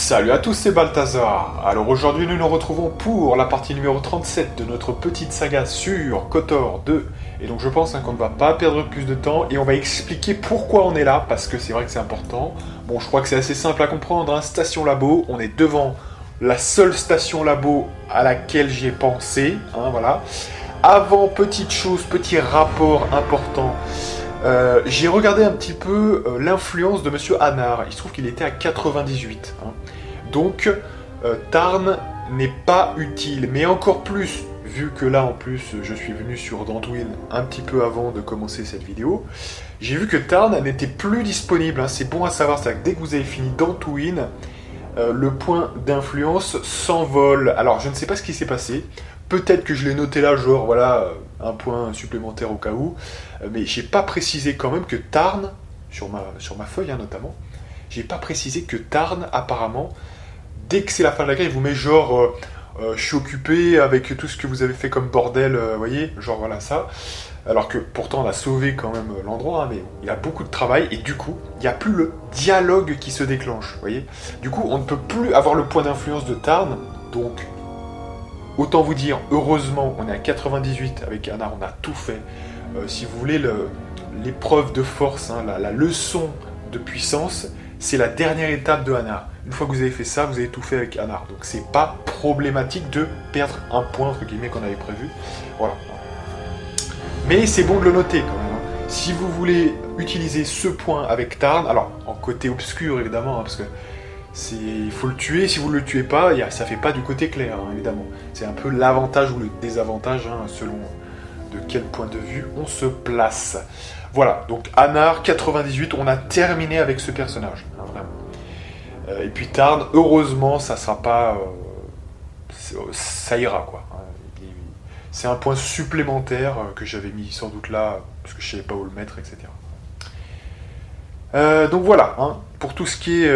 Salut à tous, c'est Balthazar. Alors aujourd'hui nous nous retrouvons pour la partie numéro 37 de notre petite saga sur KOTOR 2. Et donc je pense qu'on ne va pas perdre plus de temps et on va expliquer pourquoi on est là, parce que c'est vrai que c'est important. Bon, je crois que c'est assez simple à comprendre, hein. Station labo, on est devant la seule station labo à laquelle j'ai pensé, hein, voilà. Avant, petite chose, petit rapport important. J'ai regardé un petit peu l'influence de Monsieur Anard. Il se trouve qu'il était à 98. Hein. Donc, Tarn n'est pas utile. Mais encore plus, vu que là, en plus, je suis venu sur Dantooine un petit peu avant de commencer cette vidéo, j'ai vu que Tarn n'était plus disponible. Hein. C'est bon à savoir, c'est que dès que vous avez fini Dantooine, le point d'influence s'envole. Alors, je ne sais pas ce qui s'est passé. Peut-être que je l'ai noté là, genre, voilà, un point supplémentaire au cas où. Mais j'ai pas précisé quand même que Tarn, sur ma feuille hein, notamment, j'ai pas précisé que Tarn, apparemment, dès que c'est la fin de la guerre, il vous met genre, je suis occupé avec tout ce que vous avez fait comme bordel, vous voyez, genre voilà ça. Alors que pourtant on a sauvé quand même l'endroit, hein, mais il y a beaucoup de travail et du coup, il n'y a plus le dialogue qui se déclenche, vous voyez. Du coup, on ne peut plus avoir le point d'influence de Tarn, donc autant vous dire, heureusement, on est à 98 avec Anard, on a tout fait. Si vous voulez, l'épreuve de force, hein, la leçon de puissance, c'est la dernière étape de Anard. Une fois que vous avez fait ça, vous avez tout fait avec Anard. Donc c'est pas problématique de perdre un point, entre guillemets, qu'on avait prévu. Voilà. Mais c'est bon de le noter quand même. Hein. Si vous voulez utiliser ce point avec Tarn, alors en côté obscur évidemment, hein, parce que il faut le tuer, si vous ne le tuez pas, ça fait pas du côté clair, hein, évidemment. C'est un peu l'avantage ou le désavantage, hein, selon de quel point de vue on se place. Voilà, donc Anard, 98, on a terminé avec ce personnage, hein, vraiment. Et puis Tarn, heureusement, ça sera pas... ça ira, quoi. C'est un point supplémentaire que j'avais mis sans doute là, parce que je savais pas où le mettre, etc. Donc voilà, hein, pour tout ce qui est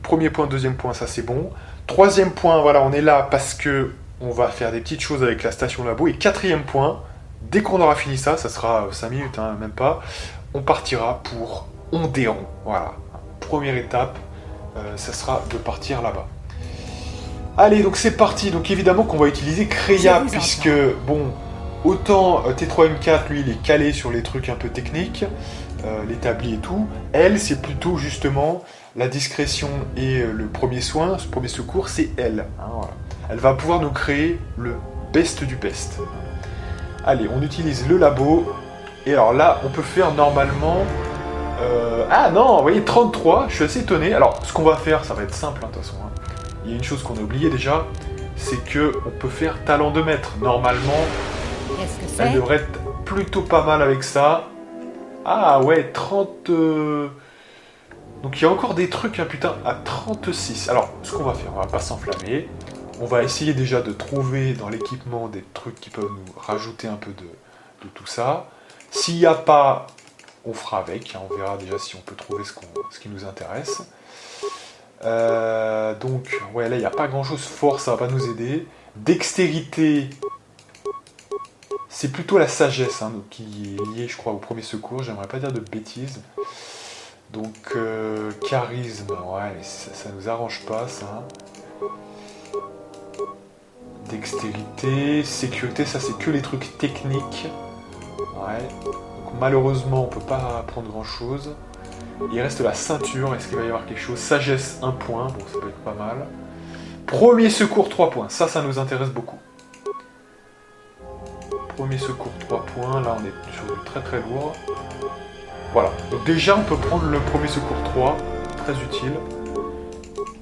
premier point, deuxième point, ça c'est bon. Troisième point, voilà, on est là parce que on va faire des petites choses avec la station labo. Et quatrième point, dès qu'on aura fini ça, ça sera 5 minutes, hein, même pas, on partira pour Ondéron. Voilà, première étape, ça sera de partir là-bas. Allez, donc c'est parti. Donc évidemment qu'on va utiliser Kreia, puisque, bon, autant T3M4, lui, il est calé sur les trucs un peu techniques, l'établi et tout. Elle, c'est plutôt justement la discrétion et le premier soin, ce premier secours, c'est elle. Hein, voilà. Elle va pouvoir nous créer le best du best. Allez, on utilise le labo. Et alors là, on peut faire normalement... Ah non, vous voyez, 33, je suis assez étonné. Alors, ce qu'on va faire, ça va être simple, hein, de toute façon. Hein. Il y a une chose qu'on a oubliée déjà, c'est que on peut faire talent de maître. Normalement, elle devrait être plutôt pas mal avec ça. Ah ouais, 30... Donc il y a encore des trucs, hein, putain, à 36. Alors, ce qu'on va faire, on va pas s'enflammer. On va essayer déjà de trouver dans l'équipement des trucs qui peuvent nous rajouter un peu de tout ça. S'il n'y a pas, on fera avec. Hein, on verra déjà si on peut trouver ce qui nous intéresse. Donc, ouais, là, il n'y a pas grand-chose. Force, ça va pas nous aider. Dextérité... C'est plutôt la sagesse hein, qui est liée, je crois, au premier secours. J'aimerais pas dire de bêtises. Donc, charisme, ouais, mais ça nous arrange pas, ça. Dextérité, sécurité, ça c'est que les trucs techniques. Ouais. Donc, malheureusement, on peut pas prendre grand-chose. Il reste la ceinture. Est-ce qu'il va y avoir quelque chose? Sagesse, 1 point. Bon, ça peut être pas mal. Premier secours, 3 points. Ça nous intéresse beaucoup. Premier secours, 3 points. Là, on est sur du très très lourd. Voilà. Donc déjà, on peut prendre le premier secours 3. Très utile.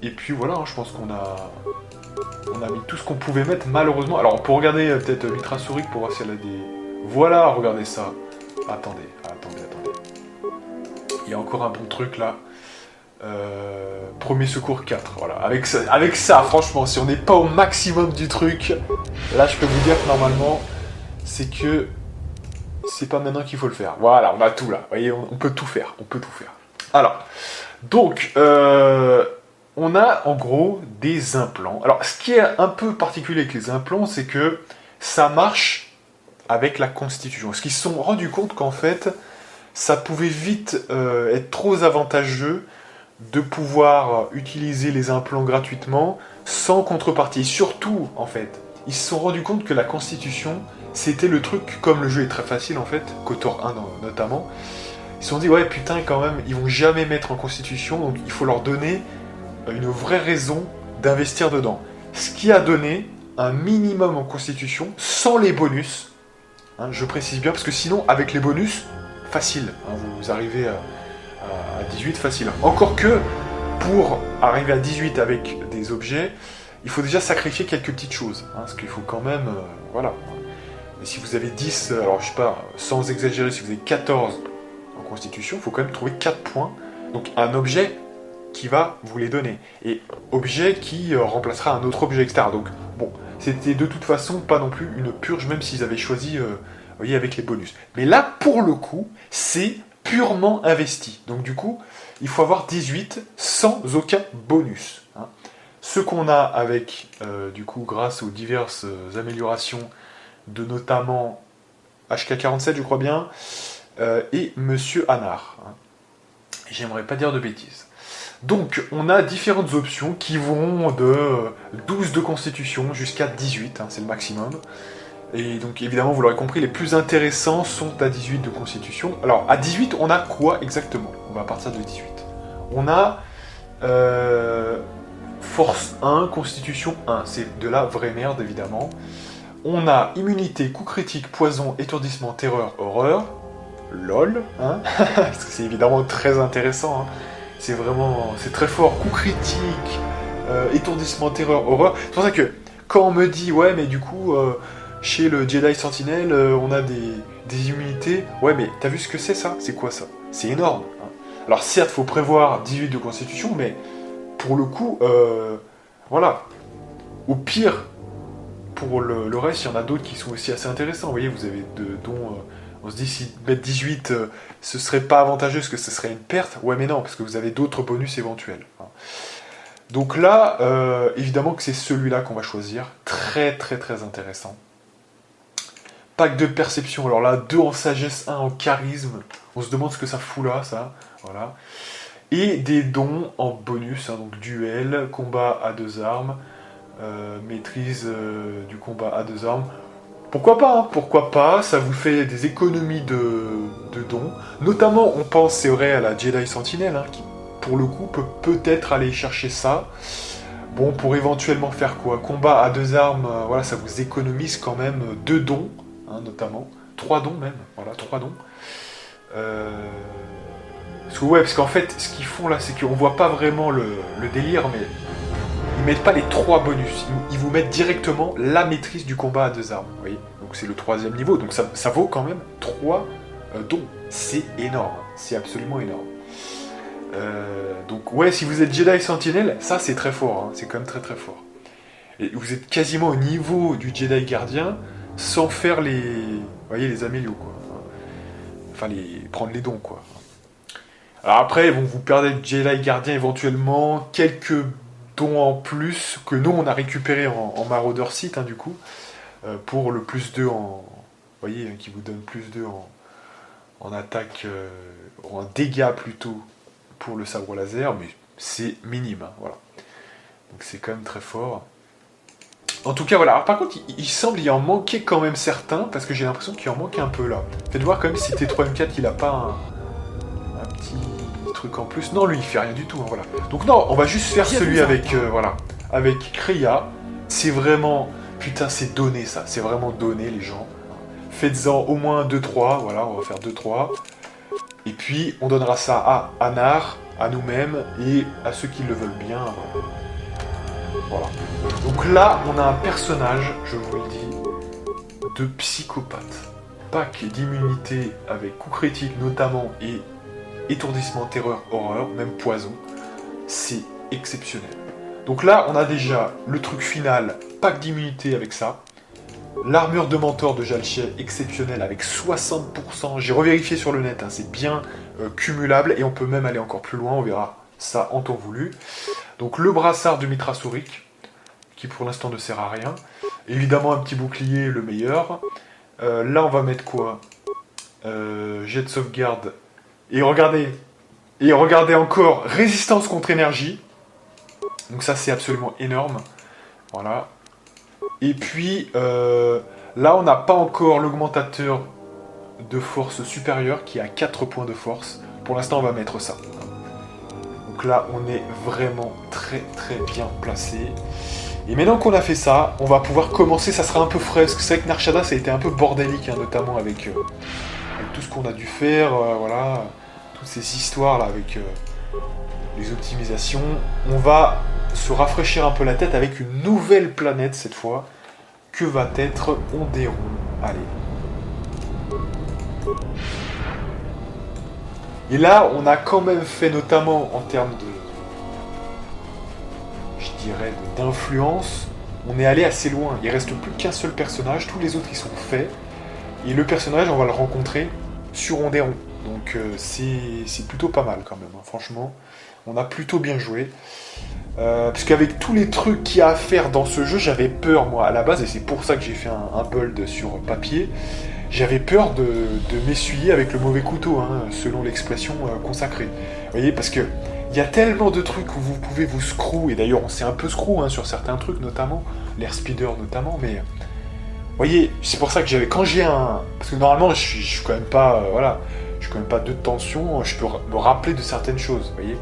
Et puis voilà, hein, je pense qu'on a mis tout ce qu'on pouvait mettre, malheureusement. Alors, on peut regarder peut-être l'ultrasonique pour voir si elle a des... Voilà, regardez ça. Attendez. Il y a encore un bon truc, là. Premier secours 4, voilà. Avec ça, franchement, si on n'est pas au maximum du truc, là, je peux vous dire que normalement... c'est que c'est pas maintenant qu'il faut le faire. Voilà, on a tout là. Vous voyez, on peut tout faire. Alors, donc, on a en gros des implants. Alors, ce qui est un peu particulier avec les implants, c'est que ça marche avec la constitution. Parce qu'ils se sont rendus compte qu'en fait, ça pouvait vite être trop avantageux de pouvoir utiliser les implants gratuitement, sans contrepartie. Et surtout, en fait, ils se sont rendus compte que la Constitution, c'était le truc, comme le jeu est très facile, en fait, KOTOR 1 notamment, ils se sont dit, ouais, putain, quand même, ils vont jamais mettre en Constitution, donc il faut leur donner une vraie raison d'investir dedans. Ce qui a donné un minimum en Constitution, sans les bonus, hein, je précise bien, parce que sinon, avec les bonus, facile, hein, vous arrivez à 18 facile. Encore que, pour arriver à 18 avec des objets, il faut déjà sacrifier quelques petites choses, hein, parce qu'il faut quand même, voilà. Et si vous avez 10, alors je sais pas, sans exagérer, si vous avez 14 en Constitution, il faut quand même trouver 4 points, donc un objet qui va vous les donner, et objet qui remplacera un autre objet, etc. Donc, bon, c'était de toute façon pas non plus une purge, même s'ils avaient choisi, vous voyez, avec les bonus. Mais là, pour le coup, c'est purement investi. Donc du coup, il faut avoir 18 sans aucun bonus. Hein. Ce qu'on a avec, du coup, grâce aux diverses améliorations de notamment HK47, je crois bien, et Monsieur Anar. Hein. J'aimerais pas dire de bêtises. Donc, on a différentes options qui vont de 12 de constitution jusqu'à 18, hein, c'est le maximum. Et donc, évidemment, vous l'aurez compris, les plus intéressants sont à 18 de constitution. Alors, à 18, on a quoi exactement? On va partir de 18. On a force 1, constitution 1. C'est de la vraie merde, évidemment. On a immunité, coup critique, poison, étourdissement, terreur, horreur. LOL, hein. Parce que c'est évidemment très intéressant, hein. C'est très fort, coup critique, étourdissement, terreur, horreur. C'est pour ça que, quand on me dit, ouais, mais du coup, chez le Jedi Sentinel, on a des immunités, ouais, mais t'as vu ce que c'est, ça? C'est quoi, ça? C'est énorme, hein. Alors, certes, faut prévoir 18 de constitution, mais, pour le coup, voilà. Au pire, pour le reste, il y en a d'autres qui sont aussi assez intéressants. Vous voyez, vous avez dont... on se dit, si mettre 18, ce serait pas avantageux, parce que ce serait une perte. Ouais, mais non, parce que vous avez d'autres bonus éventuels. Hein. Donc là, évidemment que c'est celui-là qu'on va choisir. Très, très, très intéressant. Pack de perception. Alors là, 2 en sagesse, 1 en charisme. On se demande ce que ça fout là, ça. Voilà. Et des dons en bonus. Hein, donc duel, combat à 2 armes, maîtrise du combat à 2 armes. Pourquoi pas, hein, pourquoi pas, ça vous fait des économies de dons. Notamment, on pense, c'est vrai, à la Jedi Sentinel, hein, qui, pour le coup, peut peut-être aller chercher ça. Bon, pour éventuellement faire quoi? Combat à 2 armes, voilà, ça vous économise quand même 2 dons, hein, notamment. 3 dons même, voilà, 3 dons. Parce qu'en fait, ce qu'ils font là, c'est qu'on voit pas vraiment le délire, mais... Ils mettent pas les 3 bonus, ils vous mettent directement la maîtrise du combat à 2 armes, vous voyez. Donc c'est le 3e niveau, donc ça vaut quand même 3 dons. C'est énorme, c'est absolument énorme. Donc ouais, si vous êtes Jedi Sentinel, ça c'est très fort, hein, c'est quand même très très fort. Et vous êtes quasiment au niveau du Jedi Gardien, sans faire les... Vous voyez, les amélios, quoi. Enfin, prendre les dons, quoi. Alors après, bon, vous perdez le Jedi Gardien éventuellement, quelques dons en plus que nous on a récupéré en Marauder Site, hein, du coup, pour le plus 2 en... Vous voyez, qui vous donne plus 2 en attaque, ou en dégâts plutôt, pour le sabre laser, mais c'est minime, hein, voilà. Donc c'est quand même très fort. En tout cas, voilà. Alors, par contre, il semble y en manquer quand même certains, parce que j'ai l'impression qu'il en manque un peu là. Faites voir quand même si T3M4 il a pas un petit truc en plus. Non, lui il fait rien du tout, hein, voilà. Donc non, on va juste faire celui avec, voilà, avec Kreia. C'est vraiment, putain, c'est donné ça, c'est vraiment donné les gens. Faites-en au moins 2-3, voilà, on va faire 2-3. Et puis on donnera ça à Anar, à nous-mêmes et à ceux qui le veulent bien. Voilà. Donc là, on a un personnage, je vous le dis, de psychopathe. Pack d'immunité avec coup critique notamment et étourdissement, terreur, horreur, même poison. C'est exceptionnel. Donc là, on a déjà le truc final, pack d'immunité avec ça. L'armure de mentor de Jalchiel, exceptionnelle avec 60%. J'ai revérifié sur le net, hein, c'est bien cumulable et on peut même aller encore plus loin, on verra ça en temps voulu. Donc le brassard de Mitrasauric, qui pour l'instant ne sert à rien. Évidemment un petit bouclier, le meilleur. Là on va mettre quoi? Jet de sauvegarde. Et regardez, Et regardez encore, résistance contre énergie. Donc ça, c'est absolument énorme. Voilà. Et puis, là, on n'a pas encore l'augmentateur de force supérieure qui a 4 points de force. Pour l'instant, on va mettre ça. Donc là, on est vraiment très très bien placé. Et maintenant qu'on a fait ça, on va pouvoir commencer. Ça sera un peu frais, parce que c'est vrai que Narshada, ça a été un peu bordélique, hein, notamment avec tout ce qu'on a dû faire, voilà, toutes ces histoires là avec les optimisations. On va se rafraîchir un peu la tête avec une nouvelle planète cette fois, que va être Onderon. Allez. Et là, on a quand même fait, notamment en termes de, je dirais, d'influence, on est allé assez loin. Il reste plus qu'un seul personnage, tous les autres ils sont faits. Et le personnage, on va le rencontrer sur Onderon. Donc c'est plutôt pas mal quand même, hein. Franchement. On a plutôt bien joué. Parce qu'avec tous les trucs qu'il y a à faire dans ce jeu, j'avais peur moi à la base, et c'est pour ça que j'ai fait un build sur papier. J'avais peur de m'essuyer avec le mauvais couteau, hein, selon l'expression consacrée. Vous voyez, parce que il y a tellement de trucs où vous pouvez vous screw, et d'ailleurs on s'est un peu screw hein, sur certains trucs, notamment, l'air speeder notamment, mais... Vous voyez, c'est pour ça que j'avais... Quand j'ai un... Parce que normalement, je suis quand même pas... voilà, je suis quand même pas de tension, je peux me rappeler de certaines choses, vous voyez.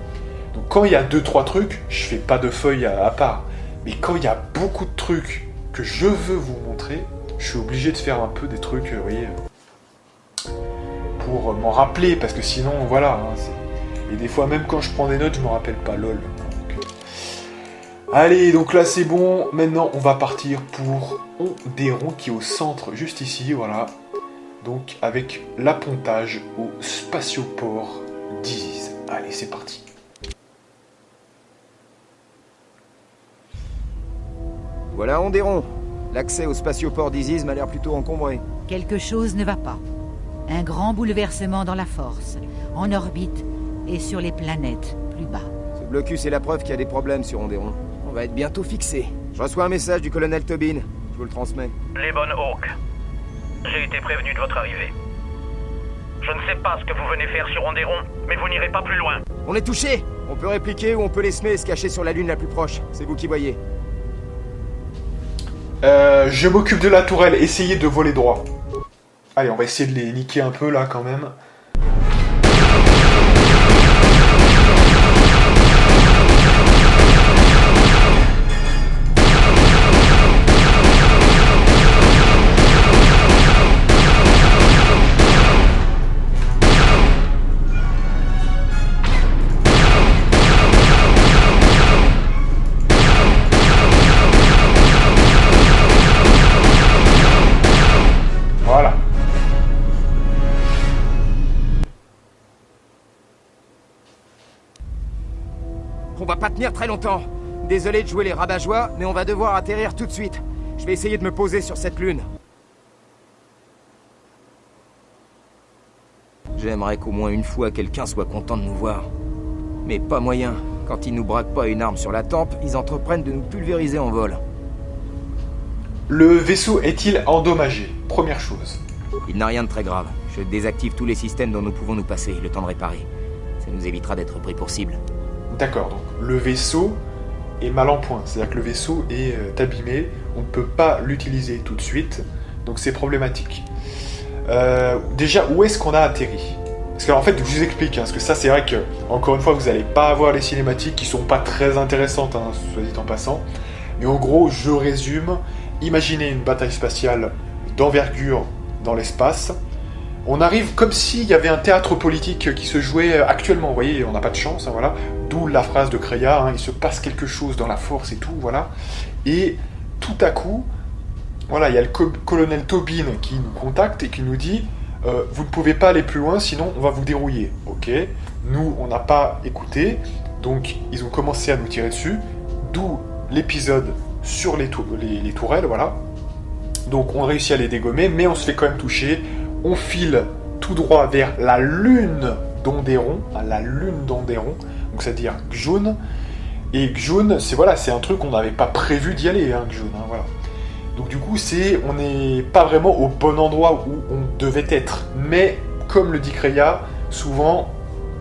Donc quand il y a 2-3 trucs, je fais pas de feuilles à part. Mais quand il y a beaucoup de trucs que je veux vous montrer, je suis obligé de faire un peu des trucs, vous voyez, pour m'en rappeler, parce que sinon, voilà. Hein, et des fois, même quand je prends des notes, je me rappelle pas, lol. Donc, allez, donc là c'est bon. Maintenant, on va partir pour Onderon, qui est au centre, juste ici, voilà. Donc avec l'appontage au spatioport d'Isis. Allez, c'est parti. Voilà Onderon. L'accès au spatioport d'Isis m'a l'air plutôt encombré. Quelque chose ne va pas. Un grand bouleversement dans la force, en orbite et sur les planètes plus bas. Ce blocus est la preuve qu'il y a des problèmes sur Onderon. On va être bientôt fixé. Je reçois un message du colonel Tobin. Je vous le transmets. Les bonnes Hawk. J'ai été prévenu de votre arrivée. Je ne sais pas ce que vous venez faire sur Onderon, mais vous n'irez pas plus loin. On est touché. On peut répliquer ou on peut les semer et se cacher sur la lune la plus proche. C'est vous qui voyez. Je m'occupe de la tourelle, essayez de voler droit. Allez, on va essayer de les niquer un peu là quand même. Voilà. On va pas tenir très longtemps. Désolé de jouer les rabat-joie, mais on va devoir atterrir tout de suite. Je vais essayer de me poser sur cette lune. J'aimerais qu'au moins une fois quelqu'un soit content de nous voir. Mais pas moyen. Quand ils nous braquent pas une arme sur la tempe, ils entreprennent de nous pulvériser en vol. Le vaisseau est-il endommagé? Première chose. Il n'a rien de très grave. Je désactive tous les systèmes dont nous pouvons nous passer, le temps de réparer. Ça nous évitera d'être pris pour cible. D'accord, donc le vaisseau est mal en point. C'est-à-dire que le vaisseau est abîmé, on ne peut pas l'utiliser tout de suite, donc c'est problématique. Déjà, où est-ce qu'on a atterri? Parce qu'en fait, je vous explique, hein, parce que ça c'est vrai que, encore une fois, vous n'allez pas avoir les cinématiques qui sont pas très intéressantes, hein, soit dit en passant. Mais en gros, je résume, imaginez une bataille spatiale d'envergure dans l'espace. On arrive comme s'il y avait un théâtre politique qui se jouait actuellement, vous voyez, on n'a pas de chance, hein, voilà. D'où la phrase de Kreia, hein, il se passe quelque chose dans la force et tout, voilà. Et tout à coup, voilà, il y a le colonel Tobin qui nous contacte et qui nous dit vous ne pouvez pas aller plus loin, sinon on va vous dérouiller. Ok, nous on n'a pas écouté, donc ils ont commencé à nous tirer dessus, d'où l'épisode sur les tourelles, voilà. Donc on réussit à les dégommer, mais on se fait quand même toucher. On file tout droit vers la lune d'Onderon, à la lune d'Onderon, donc c'est-à-dire Gjun. Et Gjun, c'est un truc qu'on n'avait pas prévu d'y aller, hein, Gjun, hein, voilà. Donc du coup, on n'est pas vraiment au bon endroit où on devait être. Mais, comme le dit Kreia, souvent,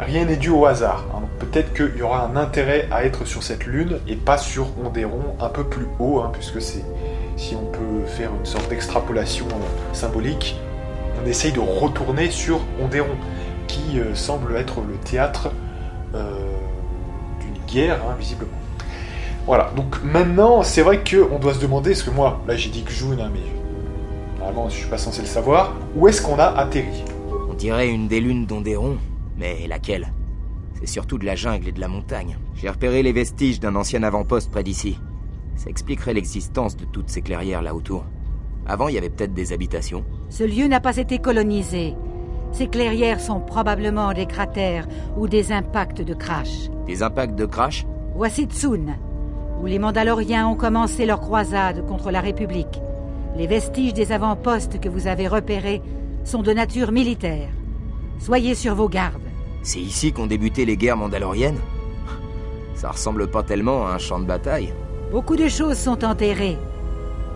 rien n'est dû au hasard. Hein. Donc peut-être qu'il y aura un intérêt à être sur cette lune et pas sur Onderon un peu plus haut, hein, puisque c'est, si on peut faire une sorte d'extrapolation symbolique, on essaye de retourner sur Onderon, qui semble être le théâtre d'une guerre, hein, visiblement. Voilà, donc maintenant, c'est vrai qu'on doit se demander, parce que moi, là j'ai dit Xun, hein, mais normalement je suis pas censé le savoir, où est-ce qu'on a atterri? On dirait une des lunes d'Onderon, mais laquelle? C'est surtout de la jungle et de la montagne. J'ai repéré les vestiges d'un ancien avant-poste près d'ici. Ça expliquerait l'existence de toutes ces clairières là autour. Avant, il y avait peut-être des habitations. Ce lieu n'a pas été colonisé. Ces clairières sont probablement des cratères ou des impacts de crash. Des impacts de crash? Voici Tsun, où les Mandaloriens ont commencé leur croisade contre la République. Les vestiges des avant-postes que vous avez repérés sont de nature militaire. Soyez sur vos gardes. C'est ici qu'ont débuté les guerres mandaloriennes? Ça ressemble pas tellement à un champ de bataille. Beaucoup de choses sont enterrées,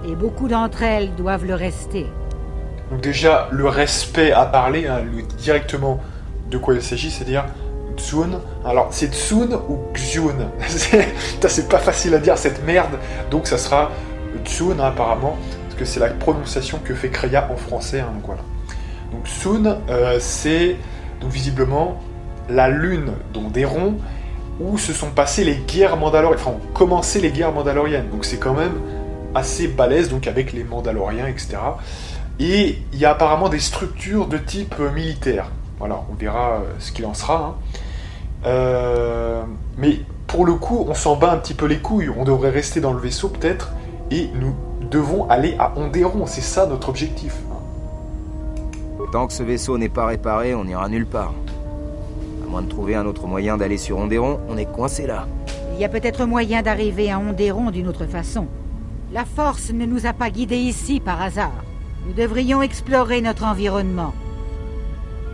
et beaucoup d'entre elles doivent le rester. Donc déjà, le respect à parler, hein, directement de quoi il s'agit, c'est-à-dire Tsun. Alors, c'est Tsun ou Xun? C'est pas facile à dire, cette merde. Donc ça sera Tsun, hein, apparemment, parce que c'est la prononciation que fait Kreia en français, hein, donc voilà. Donc Tsun, c'est donc visiblement la lune d'Onderon, où se sont passées les guerres mandaloriennes, enfin, ont commencé les guerres mandaloriennes. Donc c'est quand même assez balèze, donc avec les Mandaloriens, etc. Et il y a apparemment des structures de type militaire. Voilà, on verra ce qu'il en sera. Hein. Mais pour le coup, on s'en bat un petit peu les couilles. On devrait rester dans le vaisseau peut-être, et nous devons aller à Onderon. C'est ça notre objectif. Hein. Tant que ce vaisseau n'est pas réparé, on n'ira nulle part. À moins de trouver un autre moyen d'aller sur Onderon, on est coincé là. Il y a peut-être moyen d'arriver à Onderon d'une autre façon. La Force ne nous a pas guidés ici par hasard. Nous devrions explorer notre environnement.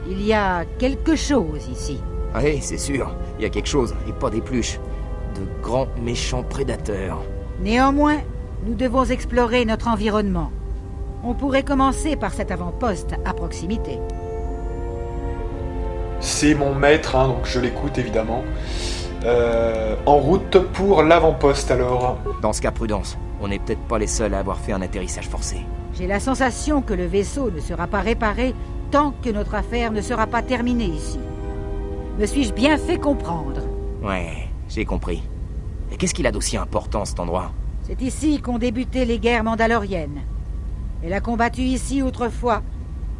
Il y a quelque chose ici. Oui, c'est sûr. Il y a quelque chose, et pas des pluches. De grands méchants prédateurs. Néanmoins, nous devons explorer notre environnement. On pourrait commencer par cet avant-poste à proximité. C'est mon maître, hein, donc je l'écoute évidemment. En route pour l'avant-poste alors. Dans ce cas, prudence. On n'est peut-être pas les seuls à avoir fait un atterrissage forcé. J'ai la sensation que le vaisseau ne sera pas réparé tant que notre affaire ne sera pas terminée ici. Me suis-je bien fait comprendre? Ouais, j'ai compris. Et qu'est-ce qu'il a d'aussi important, cet endroit? C'est ici qu'ont débuté les guerres mandaloriennes. Elle a combattu ici autrefois,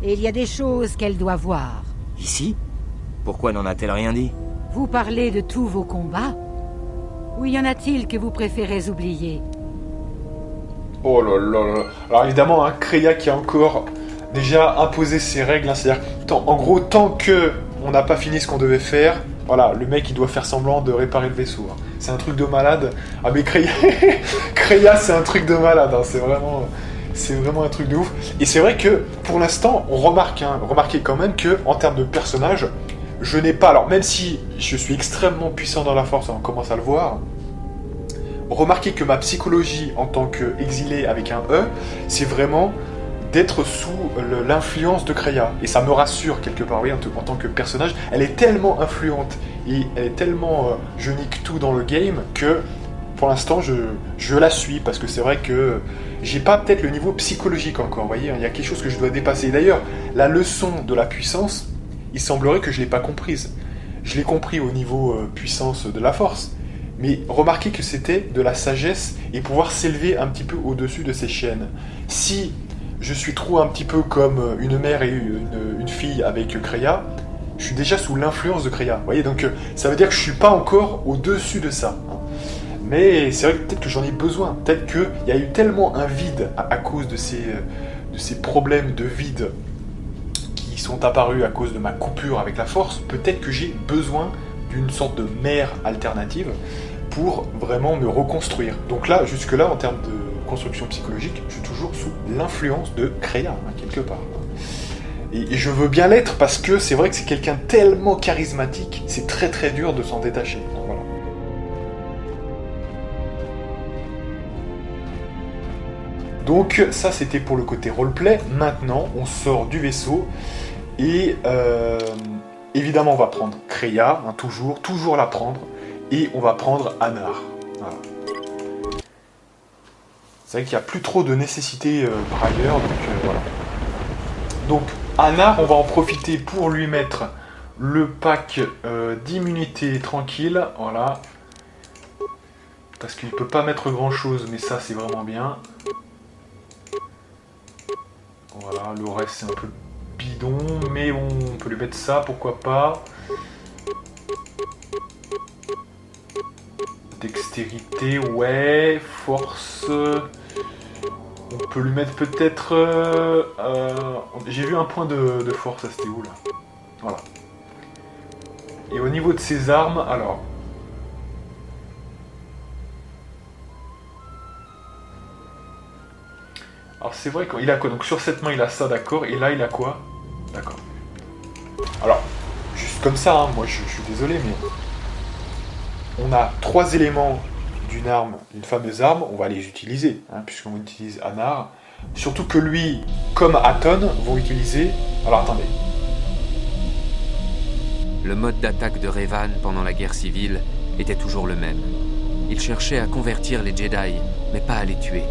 et il y a des choses qu'elle doit voir. Ici? Pourquoi n'en a-t-elle rien dit? Vous parlez de tous vos combats? Ou y en a-t-il que vous préférez oublier? Oh là là là. Alors évidemment, hein, Kreia qui a encore déjà imposé ses règles, hein, c'est-à-dire, en gros, tant que on n'a pas fini ce qu'on devait faire, voilà, le mec il doit faire semblant de réparer le vaisseau. Hein. C'est un truc de malade. Ah mais Kreia, Kreia c'est un truc de malade, hein, c'est vraiment un truc de ouf. Et c'est vrai que pour l'instant, on remarque, hein, remarquez quand même que en termes de personnage, je n'ai pas, alors même si je suis extrêmement puissant dans la force, on commence à le voir. Remarquez que ma psychologie en tant qu'exilé avec un E, c'est vraiment d'être sous l'influence de Kreia. Et ça me rassure quelque part, oui, en tant que personnage. Elle est tellement influente et elle est tellement je nique tout dans le game que pour l'instant je la suis parce que c'est vrai que j'ai pas peut-être le niveau psychologique encore, vous voyez, il y a quelque chose que je dois dépasser. D'ailleurs, la leçon de la puissance, il semblerait que je l'ai pas comprise. Je l'ai compris au niveau puissance de la force. Mais remarquez que c'était de la sagesse et pouvoir s'élever un petit peu au-dessus de ces chaînes. Si je suis trop un petit peu comme une mère et une fille avec Kreia, je suis déjà sous l'influence de Kreia. Vous voyez, donc ça veut dire que je suis pas encore au-dessus de ça. Hein. Mais c'est vrai que peut-être que j'en ai besoin. Peut-être qu'il y a eu tellement un vide à cause de ces problèmes de vide qui sont apparus à cause de ma coupure avec la force. Peut-être que j'ai besoin d'une sorte de mère alternative pour vraiment me reconstruire. Donc là, jusque-là, en termes de construction psychologique, je suis toujours sous l'influence de Kreia, hein, quelque part. Et je veux bien l'être parce que c'est vrai que c'est quelqu'un tellement charismatique, c'est très très dur de s'en détacher. Donc, voilà. Donc ça, c'était pour le côté roleplay. Maintenant, on sort du vaisseau et évidemment, on va prendre Kreia, hein, toujours la prendre. Et on va prendre Anar. Voilà. C'est vrai qu'il n'y a plus trop de nécessité par ailleurs, donc voilà. Donc, Anar, on va en profiter pour lui mettre le pack d'immunité tranquille, voilà. Parce qu'il ne peut pas mettre grand chose, mais ça c'est vraiment bien. Voilà, le reste c'est un peu bidon, mais bon, on peut lui mettre ça, pourquoi pas. Dextérité, ouais, force... On peut lui mettre peut-être... J'ai vu un point de force, ça c'était où là? Voilà. Et au niveau de ses armes, alors... Alors c'est vrai qu'il a quoi? Donc sur cette main il a ça, d'accord. Et là il a quoi? D'accord. Alors, juste comme ça, hein, moi je suis désolé, mais... On a 3 éléments d'une arme, d'une fameuse arme, on va les utiliser, hein, puisqu'on utilise Anar. Surtout que lui, comme Atton, vont utiliser... Alors attendez. Le mode d'attaque de Revan pendant la guerre civile était toujours le même. Il cherchait à convertir les Jedi, mais pas à les tuer.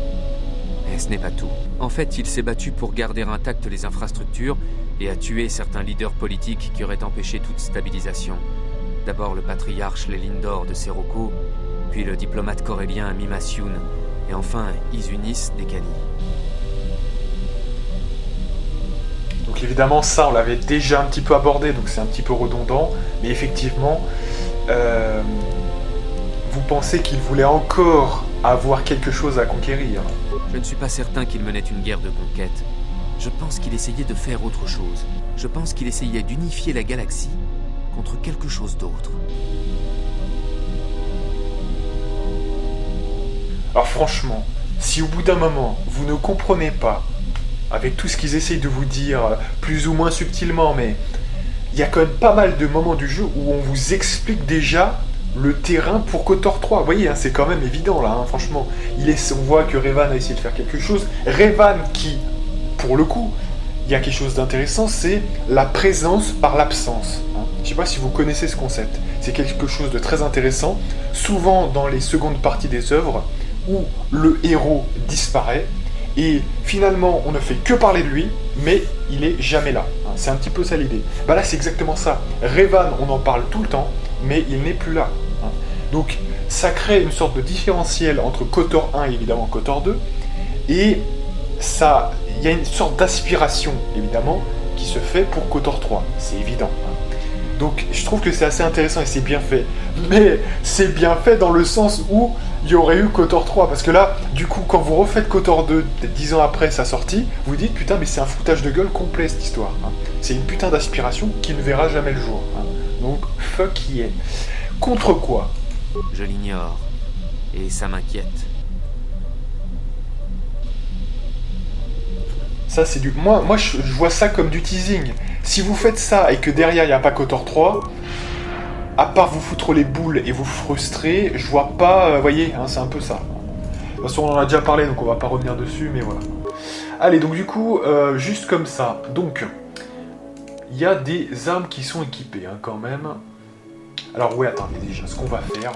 Mais ce n'est pas tout. En fait, il s'est battu pour garder intactes les infrastructures et a tué certains leaders politiques qui auraient empêché toute stabilisation. D'abord le patriarche Lelindor de Seroko, puis le diplomate corélien Mimasyoun, et enfin Isunis Dekani. Donc évidemment ça on l'avait déjà un petit peu abordé, donc c'est un petit peu redondant, mais effectivement, vous pensez qu'il voulait encore avoir quelque chose à conquérir? Je ne suis pas certain qu'il menait une guerre de conquête. Je pense qu'il essayait de faire autre chose. Je pense qu'il essayait d'unifier la galaxie contre quelque chose d'autre. Alors franchement, si au bout d'un moment, vous ne comprenez pas, avec tout ce qu'ils essayent de vous dire, plus ou moins subtilement, mais il y a quand même pas mal de moments du jeu où on vous explique déjà le terrain pour KOTOR 3. Vous voyez, hein, c'est quand même évident là, hein, franchement. On voit que Revan a essayé de faire quelque chose. Revan qui, pour le coup, il y a quelque chose d'intéressant, c'est la présence par l'absence. Hein. Je ne sais pas si vous connaissez ce concept. C'est quelque chose de très intéressant. Souvent dans les secondes parties des œuvres, où le héros disparaît, et finalement on ne fait que parler de lui, mais il est jamais là. Hein. C'est un petit peu ça l'idée. Bah là c'est exactement ça. Revan, on en parle tout le temps, mais il n'est plus là. Hein. Donc ça crée une sorte de différentiel entre KOTOR 1 et évidemment KOTOR 2, et ça, il y a une sorte d'aspiration évidemment qui se fait pour KOTOR 3, c'est évident. Hein. Donc je trouve que c'est assez intéressant et c'est bien fait. Mais c'est bien fait dans le sens où il y aurait eu KOTOR 3. Parce que là, du coup, quand vous refaites KOTOR 2, peut-être 10 ans après sa sortie, vous dites putain mais c'est un foutage de gueule complet cette histoire. Hein. C'est une putain d'aspiration qui ne verra jamais le jour. Hein. Donc fuck yeah. Contre quoi? Je l'ignore. Et ça m'inquiète. Ça c'est du... Moi je vois ça comme du teasing. Si vous faites ça et que derrière il n'y a pas KOTOR 3, à part vous foutre les boules et vous frustrer, je vois pas... Vous voyez, hein, c'est un peu ça. De toute façon on en a déjà parlé donc on va pas revenir dessus, mais voilà. Allez, donc du coup, juste comme ça. Donc, il y a des armes qui sont équipées hein, quand même. Alors ouais, attendez déjà, ce qu'on va faire,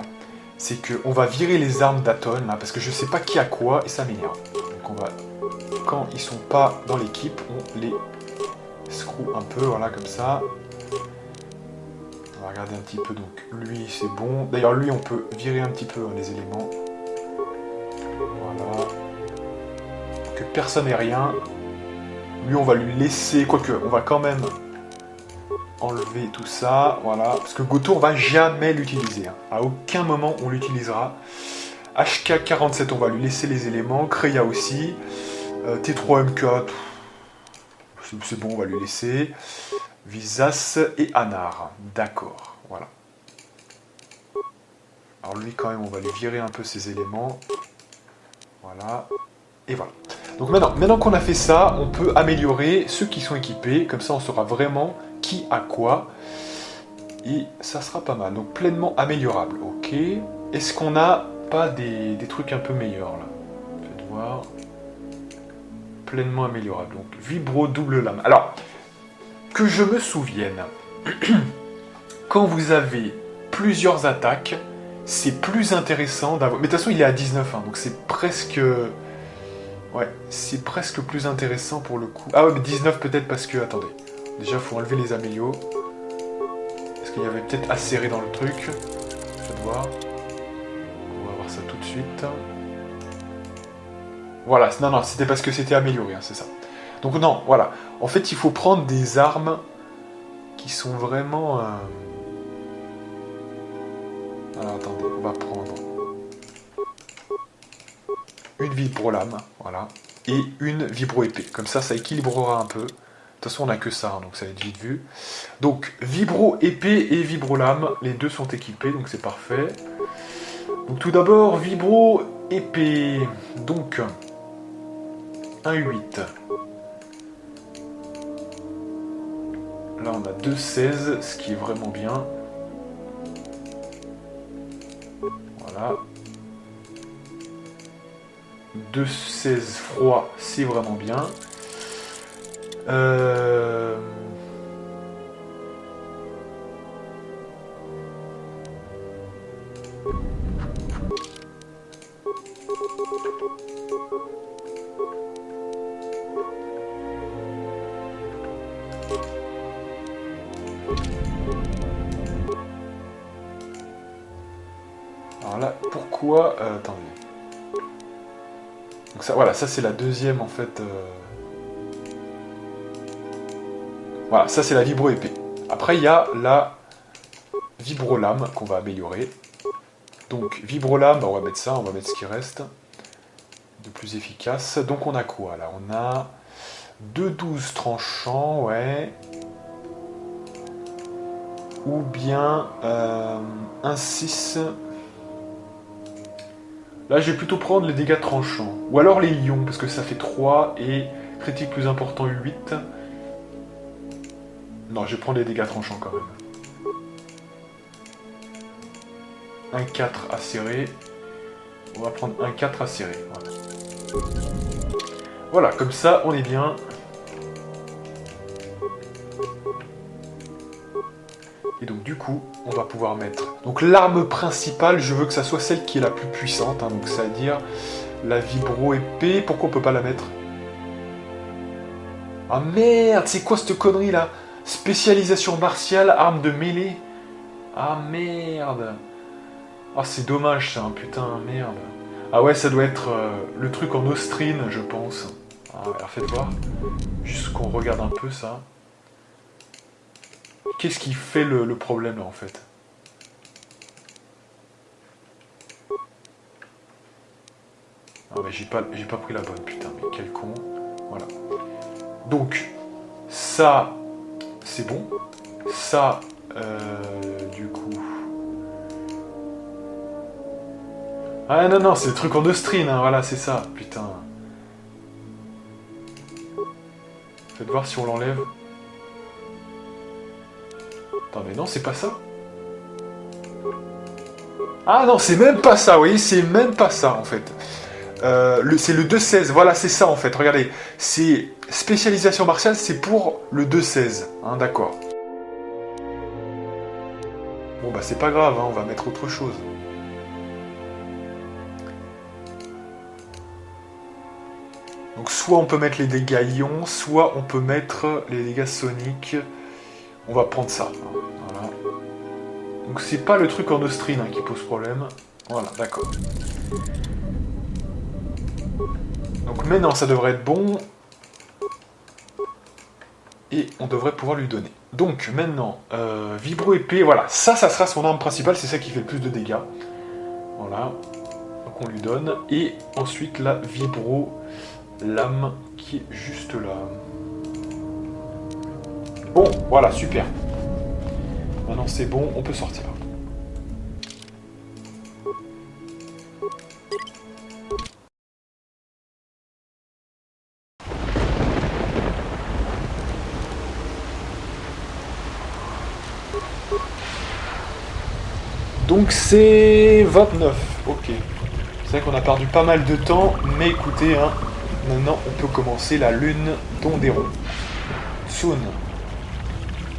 c'est qu'on va virer les armes d'Atton, là, parce que je sais pas qui a quoi, et ça m'énerve. Donc on va... Quand ils sont pas dans l'équipe, on les screw un peu, voilà, comme ça. On va regarder un petit peu, donc lui c'est bon. D'ailleurs lui on peut virer un petit peu hein, les éléments. Voilà. Que personne n'ait rien. Lui on va lui laisser, quoique on va quand même enlever tout ça, voilà. Parce que Goto on va jamais l'utiliser. Hein. À aucun moment on l'utilisera. HK47 on va lui laisser les éléments. Kreia aussi. T3MK, c'est bon, on va lui laisser. Visas et Anar, d'accord, voilà. Alors lui quand même, on va lui virer un peu ses éléments. Voilà, et voilà. Donc maintenant qu'on a fait ça, on peut améliorer ceux qui sont équipés, comme ça on saura vraiment qui a quoi. Et ça sera pas mal, donc pleinement améliorable, ok. Est-ce qu'on a pas des trucs un peu meilleurs là? Faites voir. Pleinement améliorable. Donc, vibro double lame. Alors, que je me souvienne, quand vous avez plusieurs attaques, c'est plus intéressant d'avoir... Mais de toute façon, il est à 19, hein, donc c'est presque... Ouais, c'est presque plus intéressant pour le coup. Ah ouais, mais 19 peut-être parce que... Attendez. Déjà, il faut enlever les amélios. Est-ce qu'il y avait peut-être acéré dans le truc? Faites voir. On va voir ça tout de suite. Voilà, non, c'était parce que c'était amélioré, hein, c'est ça. Donc non, voilà. En fait, il faut prendre des armes qui sont vraiment... Alors, attendez, on va prendre une vibro-lame, voilà, et une vibro-épée. Comme ça équilibrera un peu. De toute façon, on n'a que ça, hein, donc ça va être vite vu. Donc, vibro-épée et vibro-lame, les deux sont équipés, donc c'est parfait. Donc, tout d'abord, vibro-épée. Donc, 1,8. Là, on a 2,16, ce qui est vraiment bien. Voilà. 2,16 froid, c'est vraiment bien. Alors là, pourquoi... attendez. Donc ça, voilà, ça c'est la deuxième en fait. Voilà, ça c'est la vibro-épée. Après il y a la vibro-lame qu'on va améliorer. Donc vibro-lame, on va mettre ça, on va mettre ce qui reste de plus efficace. Donc on a quoi là? On a 2,12 tranchants, ouais. Ou bien 1,6. Là, je vais plutôt prendre les dégâts tranchants. Ou alors les ions, parce que ça fait 3 et critique plus important 8. Non, je vais prendre les dégâts tranchants quand même. 1,4 acéré. On va prendre 1,4 acéré. Voilà. Voilà, comme ça, on est bien. Et donc du coup, on va pouvoir mettre... Donc l'arme principale, je veux que ça soit celle qui est la plus puissante, hein, donc c'est-à-dire la vibro-épée. Pourquoi on peut pas la mettre? Ah merde, c'est quoi cette connerie là? Spécialisation martiale, arme de mêlée. Ah merde. Ah c'est dommage ça, putain, merde. Ah ouais, ça doit être le truc en ostrine, je pense. Ah, alors faites voir. Juste qu'on regarde un peu ça. Qu'est-ce qui fait le problème là en fait? Ah mais j'ai pas pris la bonne, putain, mais quel con. Voilà. Donc, ça, c'est bon. Ça, du coup... Ah non, non, c'est le truc en ostrine, hein, voilà, c'est ça, putain. Faites voir si on l'enlève. Attends, mais non, c'est pas ça. Ah non, c'est même pas ça, vous voyez, c'est même pas ça, en fait. C'est le 2,16, voilà, c'est ça, en fait, regardez. C'est spécialisation martiale, c'est pour le 2,16, hein, d'accord. Bon, bah, c'est pas grave, hein, on va mettre autre chose. Donc, soit on peut mettre les dégâts ions, soit on peut mettre les dégâts soniques. On va prendre ça, hein, voilà. Donc c'est pas le truc en ostrine hein, qui pose problème. Voilà, d'accord. Donc maintenant ça devrait être bon. Et on devrait pouvoir lui donner. Donc maintenant, vibro-épée, voilà. Ça sera son arme principale, c'est ça qui fait le plus de dégâts. Voilà. Donc on lui donne. Et ensuite la vibro-lame qui est juste là. Bon, voilà, super. Maintenant c'est bon, on peut sortir. Donc c'est 29, ok. C'est vrai qu'on a perdu pas mal de temps, mais écoutez, hein, maintenant on peut commencer la lune d'Onderon. Soon.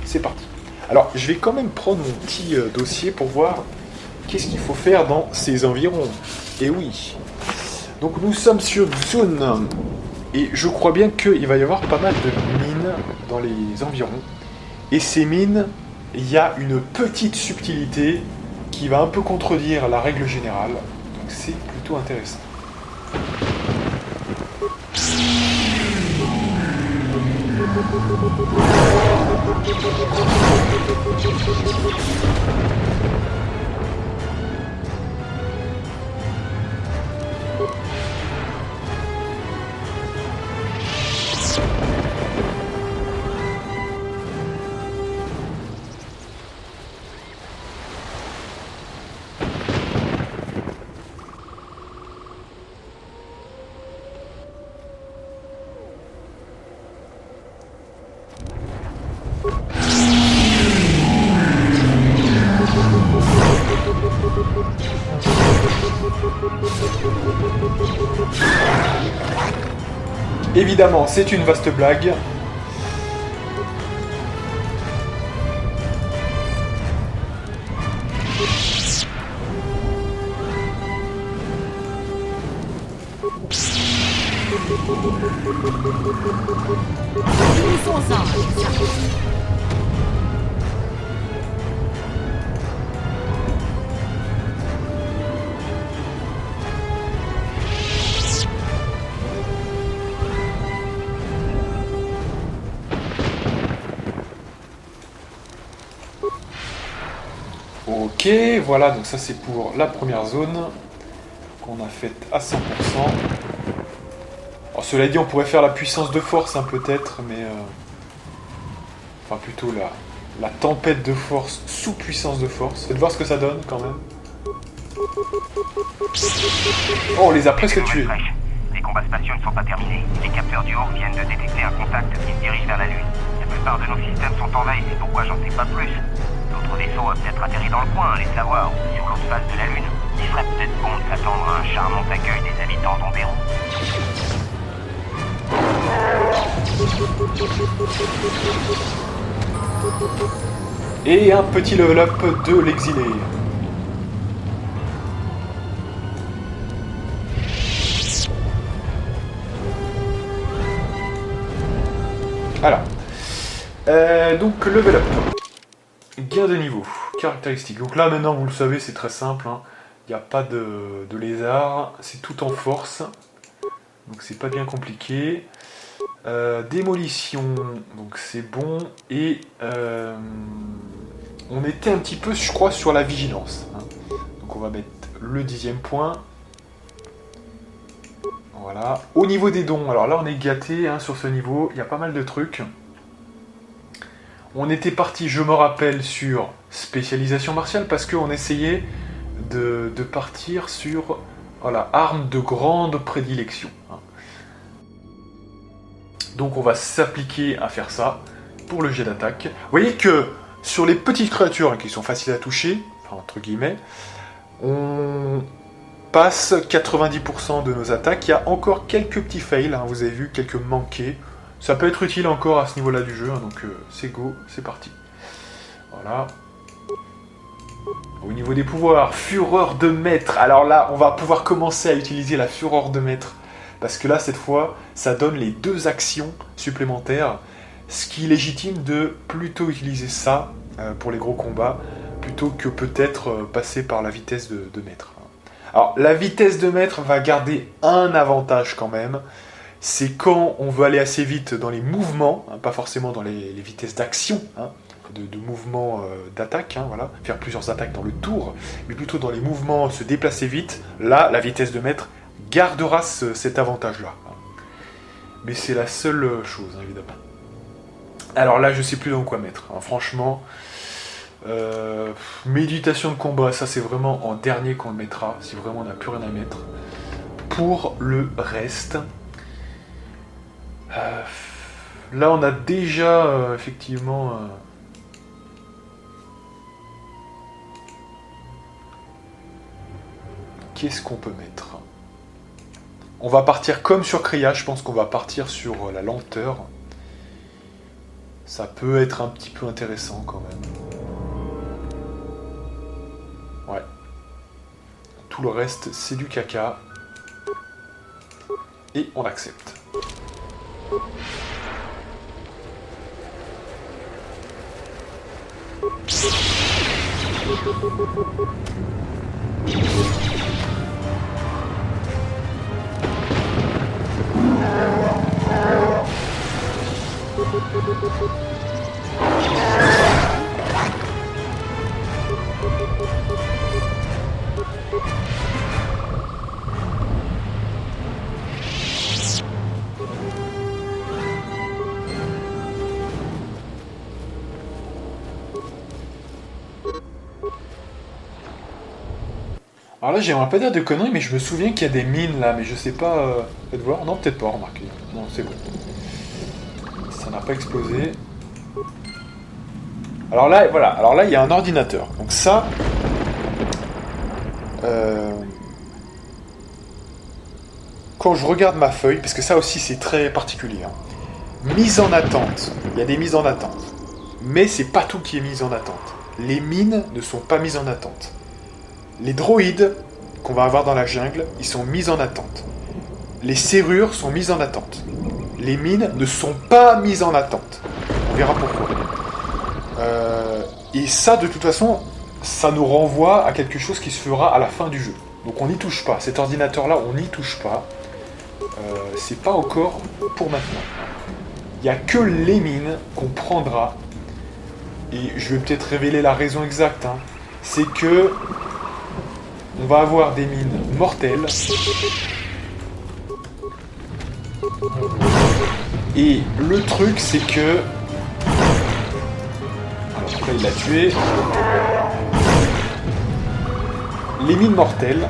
C'est parti. Alors, je vais quand même prendre mon petit dossier pour voir qu'est-ce qu'il faut faire dans ces environs. Et oui. Donc, nous sommes sur Zone. Et je crois bien qu'il va y avoir pas mal de mines dans les environs. Et ces mines, il y a une petite subtilité qui va un peu contredire la règle générale. Donc, c'est plutôt intéressant. Évidemment, c'est une vaste blague. Ok, voilà, donc ça c'est pour la première zone qu'on a faite à 100%. Alors, cela dit, on pourrait faire la puissance de force, hein, peut-être, mais... Enfin, plutôt la tempête de force sous puissance de force. Faites voir ce que ça donne, quand même. Oh, on les a presque tués. Les combats spatiaux ne sont pas terminés. Les capteurs du haut viennent de détecter un contact qui se dirige vers la Lune. La plupart de nos systèmes sont en veille, c'est pourquoi j'en sais pas plus. D'autres vaisseaux a peut-être atterri dans le coin, allez savoir, ou sur l'autre face de la Lune. Il serait peut-être bon de s'attendre à un charmant accueil des habitants d'Onderon. Et un petit level up de l'exilé. Alors, donc level up. Gain de niveau, caractéristiques. Donc là maintenant vous le savez, c'est très simple, hein. Il n'y a pas de lézard, c'est tout en force. Donc c'est pas bien compliqué. Démolition, donc c'est bon. Et on était un petit peu, je crois, sur la vigilance, hein. Donc on va mettre le 10e point. Voilà. Au niveau des dons, alors là on est gâté, hein, sur ce niveau, il y a pas mal de trucs. On était parti, je me rappelle, sur spécialisation martiale parce qu'on essayait de partir sur, voilà, arme de grande prédilection, hein. Donc on va s'appliquer à faire ça pour le jet d'attaque. Vous voyez que sur les petites créatures, hein, qui sont faciles à toucher, enfin, entre guillemets, on passe 90% de nos attaques. Il y a encore quelques petits fails, hein, vous avez vu, quelques manqués. Ça peut être utile encore à ce niveau-là du jeu, hein, donc c'est go, c'est parti. Voilà. Au niveau des pouvoirs, fureur de maître. Alors là, on va pouvoir commencer à utiliser la fureur de maître. Parce que là, cette fois, ça donne les 2 actions supplémentaires. Ce qui légitime de plutôt utiliser ça pour les gros combats, plutôt que peut-être passer par la vitesse de maître. Alors, la vitesse de maître va garder un avantage quand même. C'est quand on veut aller assez vite dans les mouvements, hein, pas forcément dans les vitesses d'action, hein, de mouvement d'attaque, hein, voilà, faire plusieurs attaques dans le tour, mais plutôt dans les mouvements, se déplacer vite. Là, la vitesse de maître gardera cet avantage-là. Mais c'est la seule chose, hein, évidemment. Alors là, je sais plus dans quoi mettre, hein, franchement. Méditation de combat, ça c'est vraiment en dernier qu'on le mettra, si vraiment on n'a plus rien à mettre. Pour le reste... là on a déjà effectivement qu'est-ce qu'on peut mettre? On va partir comme sur Kriya, je pense qu'on va partir sur la lenteur. Ça peut être un petit peu intéressant quand même. tout le reste, c'est du caca. Et on accepte. Alors là, j'aimerais pas dire de conneries, mais je me souviens qu'il y a des mines là, mais je sais pas. Faites voir. Non, peut-être pas, remarquez. Non, c'est bon. Ça n'a pas explosé. Alors là, voilà. Alors là, il y a un ordinateur. Donc ça. Quand je regarde ma feuille, parce que ça aussi c'est très particulier. Hein. Mise en attente. Il y a des mises en attente. Mais c'est pas tout qui est mis en attente. Les mines ne sont pas mises en attente. Les droïdes qu'on va avoir dans la jungle, ils sont mis en attente. Les serrures sont mises en attente. Les mines ne sont pas mises en attente. On verra pourquoi. Et ça, de toute façon, ça nous renvoie à quelque chose qui se fera à la fin du jeu. Donc on n'y touche pas. Cet ordinateur-là, on n'y touche pas. C'est pas encore pour maintenant. Il n'y a que les mines qu'on prendra. Et je vais peut-être révéler la raison exacte. Hein. C'est que on va avoir des mines mortelles. Et le truc, c'est que... Alors, là, il l'a tué. Les mines mortelles,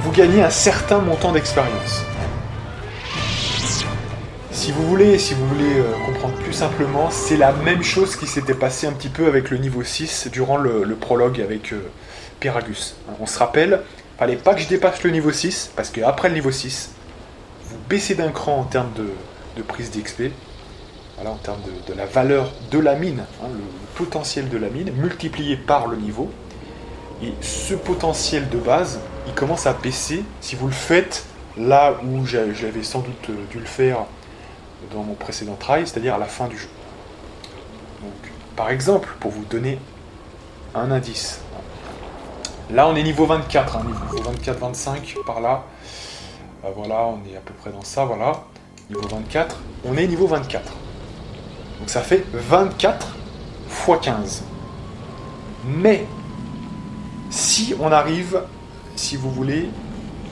vous gagnez un certain montant d'expérience. Si vous voulez comprendre plus simplement, c'est la même chose qui s'était passé un petit peu avec le niveau 6 durant le prologue avec Peragus. On se rappelle, fallait pas que je dépasse le niveau 6, parce qu'après le niveau 6, vous baissez d'un cran en termes de prise d'XP, voilà, en termes de la valeur de la mine, hein, le potentiel de la mine, multiplié par le niveau. Et ce potentiel de base, il commence à baisser si vous le faites là où j'avais sans doute dû le faire dans mon précédent try, c'est-à-dire à la fin du jeu. Donc, par exemple, pour vous donner un indice, là on est niveau 24, hein, niveau 24-25 par là, voilà, on est à peu près dans ça, voilà, niveau 24, on est niveau 24. Donc ça fait 24 x 15. Mais, si on arrive, si vous voulez,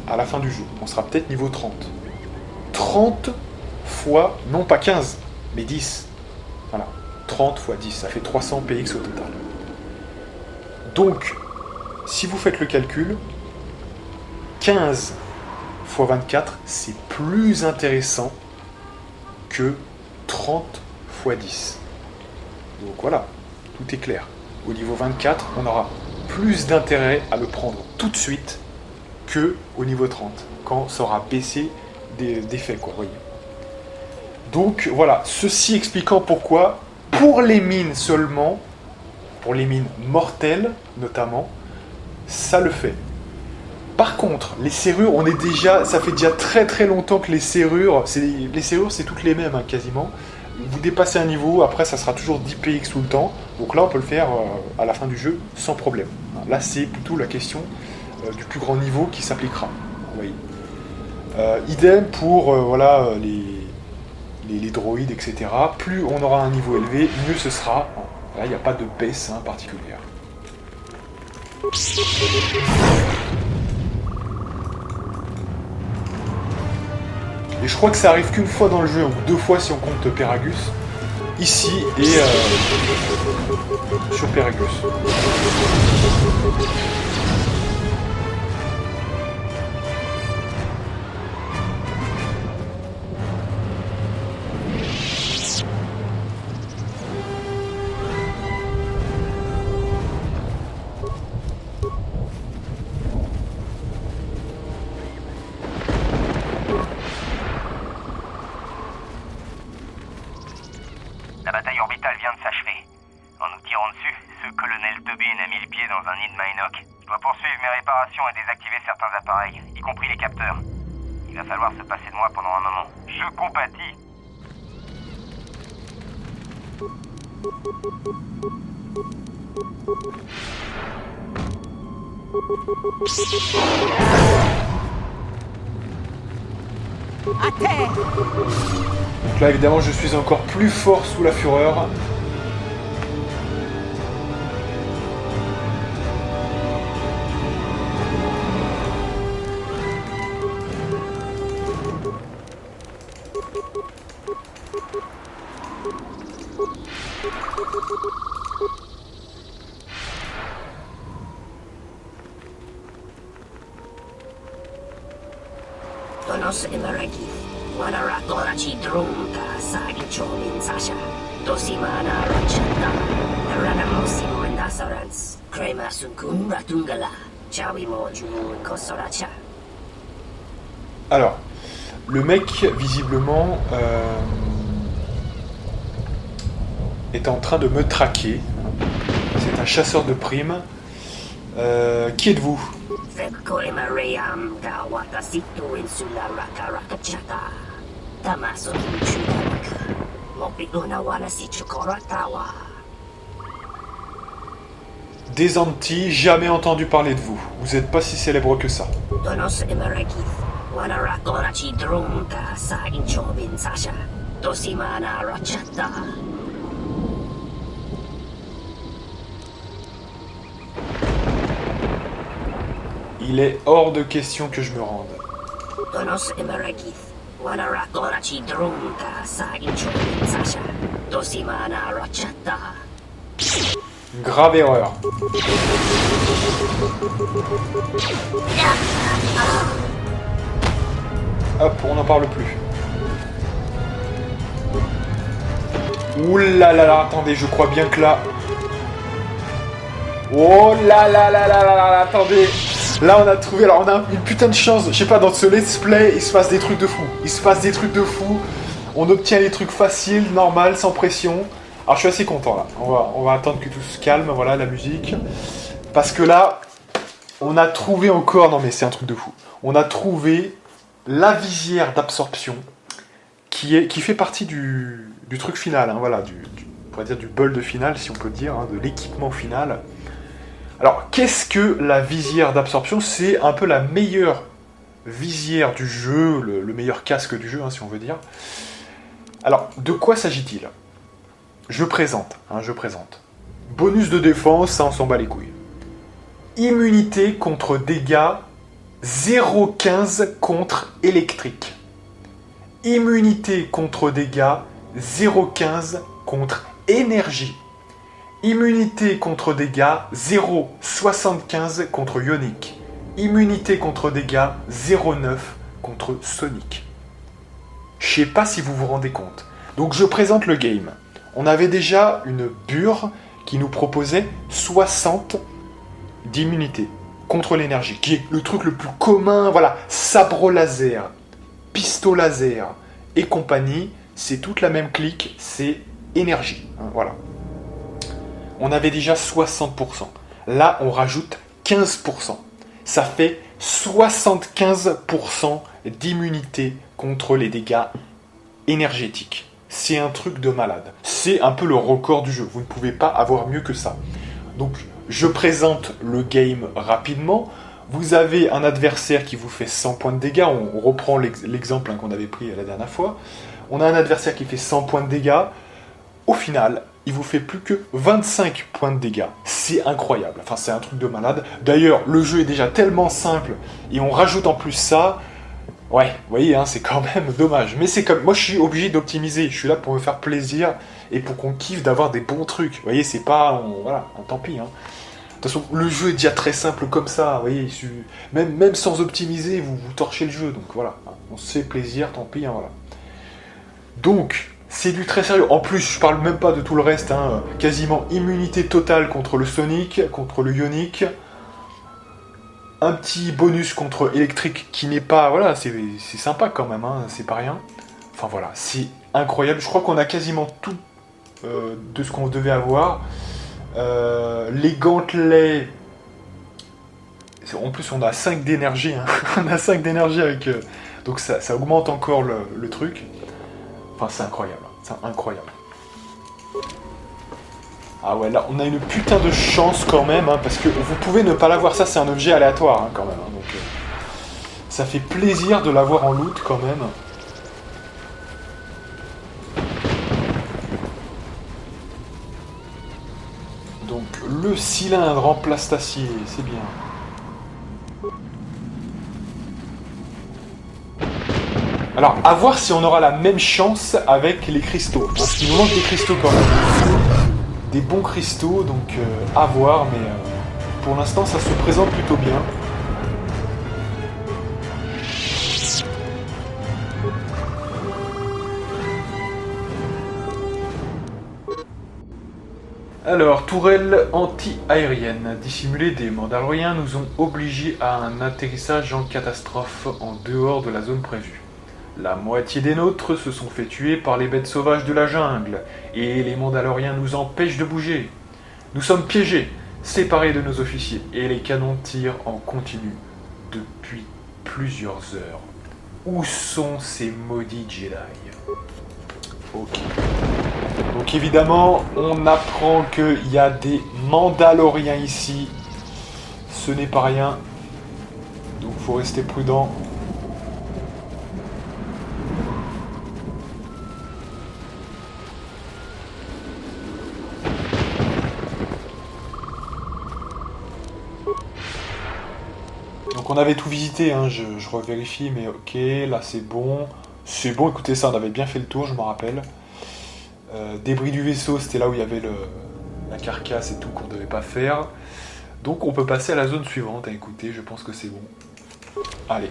à la fin du jeu, on sera peut-être niveau 30. 30 fois, non pas 15, mais 10. Voilà, 30 fois 10, ça fait 300 PX au total. Donc, si vous faites le calcul, 15 fois 24, c'est plus intéressant que 30 fois 10. Donc voilà, tout est clair. Au niveau 24, on aura plus d'intérêt à le prendre tout de suite que au niveau 30, quand ça aura baissé d'effet, quoi, voyez. Donc voilà, ceci expliquant pourquoi, pour les mines seulement, pour les mines mortelles notamment, ça le fait. Par contre, les serrures, ça fait déjà très très longtemps que les serrures, c'est toutes les mêmes, hein, quasiment. Vous dépassez un niveau, après ça sera toujours 10 PX tout le temps, donc là on peut le faire à la fin du jeu sans problème. Là c'est plutôt la question du plus grand niveau qui s'appliquera. Vous voyez. Idem pour voilà, les droïdes, etc. Plus on aura un niveau élevé, mieux ce sera. Là il n'y a pas de baisse, hein, particulière. Et je crois que ça arrive qu'une fois dans le jeu, ou deux fois si on compte Peragus. Ici et sur Peragus. La bataille orbitale vient de s'achever. En nous tirant dessus, ce colonel Tobin a mis le pied dans un nid de Mynock. Je dois poursuivre mes réparations et désactiver certains appareils, y compris les capteurs. Il va falloir se passer de moi pendant un moment. Je compatis. À terre! Donc là, évidemment, je suis encore plus fort sous la fureur. Donos emeragi, wanara gorachi drunka sa ichomin sasha, dosimana rachata, ranamosim rendasarans, crema sunkun ratungala, chawi mojumun kosoracha. Alors, le mec, visiblement, est en train de me traquer. C'est un chasseur de primes. Qui êtes-vous? Febko emarayam ga watasitu insula raka rakachata, tamaso kinchudaka, mopiuna wanasi chukoratawa. Des Antilles, jamais entendu parler de vous. Vous n'êtes pas si célèbre que ça. Donos emeragi, wanara gorachi drunka sa ichomin sasha, dosimana rachata. Il est hors de question que je me rende. Donos emeragi, wanara gorachi drunka sa ichomin sasha, dosimana rachata. Une grave erreur. Hop, on n'en parle plus. Ouh là là là, attendez, je crois bien que là... Oh là là là là là là, attendez. Là on a trouvé, alors on a une putain de chance, je sais pas, dans ce let's play, il se passe des trucs de fou. Il se passe des trucs de fou. On obtient les trucs faciles, normal, sans pression. Alors je suis assez content là. On va attendre que tout se calme, voilà, la musique. Parce que là, on a trouvé encore, non mais c'est un truc de fou. On a trouvé la visière d'absorption qui fait partie du truc final, hein, voilà, on pourrait dire du build final si on peut dire, hein, de l'équipement final. Alors qu'est-ce que la visière d'absorption? C'est un peu la meilleure visière du jeu, le meilleur casque du jeu, hein, si on veut dire. Alors de quoi s'agit-il? Je présente. Bonus de défense, ça on s'en bat les couilles. Immunité contre dégâts 0,15 contre électrique. Immunité contre dégâts 0,15 contre énergie. Immunité contre dégâts 0,75 contre ionique. Immunité contre dégâts 0,9 contre sonique. Je sais pas si vous vous rendez compte. Donc je présente le game. On avait déjà une bure qui nous proposait 60 d'immunité contre l'énergie, qui est le truc le plus commun, voilà, sabre laser, pistolet laser et compagnie, c'est toute la même clique, c'est énergie, hein, voilà. On avait déjà 60%. Là, on rajoute 15%. Ça fait 75% d'immunité contre les dégâts énergétiques. C'est un truc de malade. C'est un peu le record du jeu. Vous ne pouvez pas avoir mieux que ça. Donc, je présente le game rapidement. Vous avez un adversaire qui vous fait 100 points de dégâts. On reprend l'exemple qu'on avait pris la dernière fois. On a un adversaire qui fait 100 points de dégâts. Au final, il vous fait plus que 25 points de dégâts. C'est incroyable. Enfin, c'est un truc de malade. D'ailleurs, le jeu est déjà tellement simple et on rajoute en plus ça. Ouais, vous voyez, hein, c'est quand même dommage. Mais c'est comme... Moi, je suis obligé d'optimiser. Je suis là pour me faire plaisir et pour qu'on kiffe d'avoir des bons trucs. Vous voyez, c'est pas... Voilà, tant pis. Hein. De toute façon, le jeu est déjà très simple comme ça. Vous voyez, même sans optimiser, vous torchez le jeu. Donc voilà, hein, on se fait plaisir, tant pis. Hein, voilà. Donc, c'est du très sérieux. En plus, je parle même pas de tout le reste. Hein, quasiment immunité totale contre le sonic, contre le ionique. Un petit bonus contre électrique qui n'est pas... Voilà, c'est sympa quand même, hein, c'est pas rien. Enfin voilà, c'est incroyable. Je crois qu'on a quasiment tout de ce qu'on devait avoir. Les gantelets, En plus, on a 5 d'énergie. Hein. On a 5 d'énergie avec... donc ça augmente encore le truc. Enfin, c'est incroyable. C'est incroyable. Ah ouais, là, on a une putain de chance quand même, hein, parce que vous pouvez ne pas l'avoir. Ça, c'est un objet aléatoire, hein, quand même. Hein, donc, ça fait plaisir de l'avoir en loot, quand même. Donc, le cylindre en plastacier, c'est bien. Alors, à voir si on aura la même chance avec les cristaux. Parce qu'il nous manque des cristaux quand même. Des bons cristaux, donc à voir, mais pour l'instant ça se présente plutôt bien. Alors, tourelle anti-aérienne. Dissimulés des Mandaloriens nous ont obligés à un atterrissage en catastrophe en dehors de la zone prévue. La moitié des nôtres se sont fait tuer par les bêtes sauvages de la jungle, et les Mandaloriens nous empêchent de bouger. Nous sommes piégés, séparés de nos officiers, et les canons tirent en continu depuis plusieurs heures. Où sont ces maudits Jedi? Ok. Donc évidemment, on apprend qu'il y a des Mandaloriens ici. Ce n'est pas rien. Donc faut rester prudent. Donc on avait tout visité, hein, je revérifie, mais ok, là c'est bon. C'est bon, écoutez, ça on avait bien fait le tour, je m'en rappelle. Débris du vaisseau, c'était là où il y avait la carcasse et tout qu'on ne devait pas faire. Donc on peut passer à la zone suivante, hein, écoutez, je pense que c'est bon. Allez.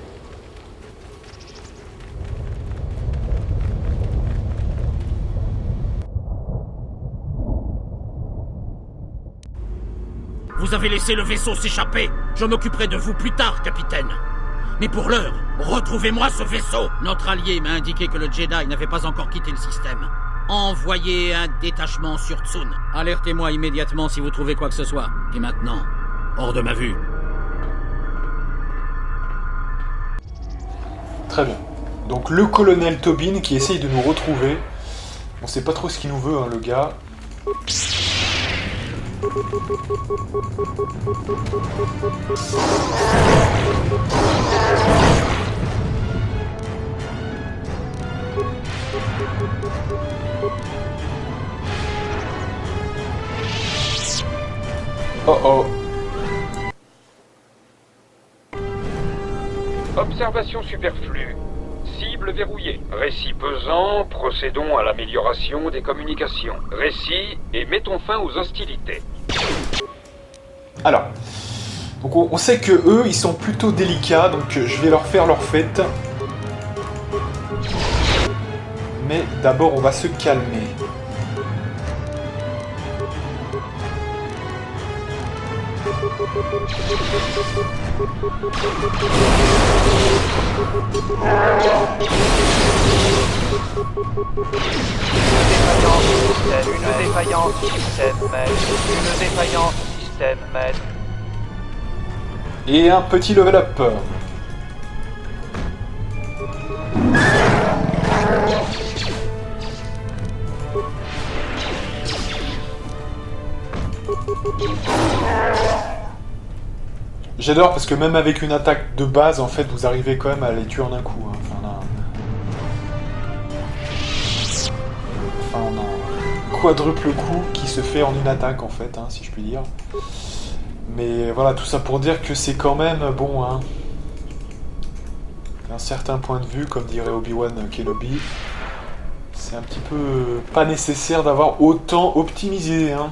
Vous avez laissé le vaisseau s'échapper. Je m'occuperai de vous plus tard, capitaine. Mais pour l'heure, retrouvez-moi ce vaisseau. Notre allié m'a indiqué que le Jedi n'avait pas encore quitté le système. Envoyez un détachement sur Tsun. Alertez-moi immédiatement si vous trouvez quoi que ce soit. Et maintenant, hors de ma vue. Très bien. Donc le colonel Tobin qui essaye de nous retrouver. On sait pas trop ce qu'il nous veut, hein, le gars. Oh oh. Observation superflue. Cible verrouillée. Récit pesant, procédons à l'amélioration des communications. Récit et mettons fin aux hostilités. Alors, donc on sait que eux, ils sont plutôt délicats, donc je vais leur faire leur fête. Mais d'abord, on va se calmer. Une défaillance système maître. Une défaillance système maître. Et un petit level up. J'adore parce que même avec une attaque de base, en fait, vous arrivez quand même à les tuer en un coup. Hein. Enfin, on a un quadruple coup qui se fait en une attaque, en fait, hein, si je puis dire. Mais voilà, tout ça pour dire que c'est quand même bon, hein. D'un certain point de vue, comme dirait Obi-Wan Kenobi, c'est un petit peu pas nécessaire d'avoir autant optimisé, hein.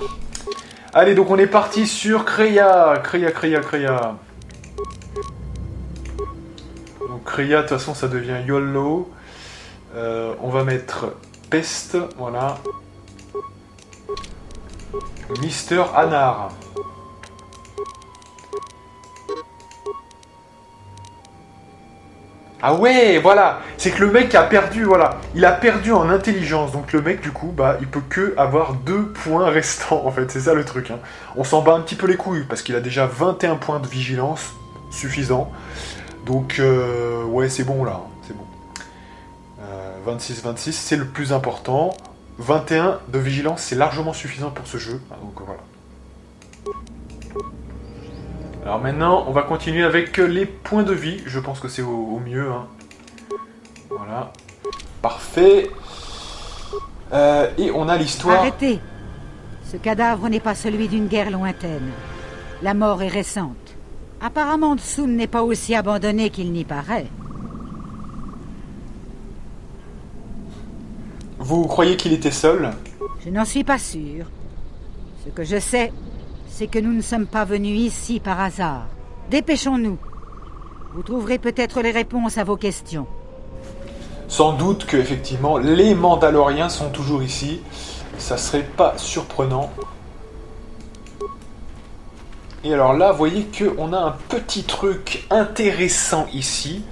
Allez, donc on est parti sur Kreia. Donc Kreia, de toute façon, ça devient YOLO. On va mettre Peste, voilà. Mister Anar. Ah ouais, voilà. C'est que le mec a perdu, voilà. Il a perdu en intelligence. Donc le mec, du coup, bah, il peut que avoir 2 points restants, en fait. C'est ça le truc, hein. On s'en bat un petit peu les couilles, parce qu'il a déjà 21 points de vigilance. suffisant. Donc, ouais, c'est bon là, c'est bon. 26, c'est le plus important. 21 de vigilance, c'est largement suffisant pour ce jeu. Donc voilà. Alors maintenant, on va continuer avec les points de vie. Je pense que c'est au mieux. Hein. Voilà. Parfait. Et on a l'histoire... Arrêtez! Ce cadavre n'est pas celui d'une guerre lointaine. La mort est récente. Apparemment, Tsun n'est pas aussi abandonné qu'il n'y paraît. Vous croyez qu'il était seul? Je n'en suis pas sûr. Ce que je sais, c'est que nous ne sommes pas venus ici par hasard. Dépêchons-nous. Vous trouverez peut-être les réponses à vos questions. Sans doute que, effectivement, les Mandaloriens sont toujours ici. Ça serait pas surprenant. Et alors là, vous voyez qu'on a un petit truc intéressant ici.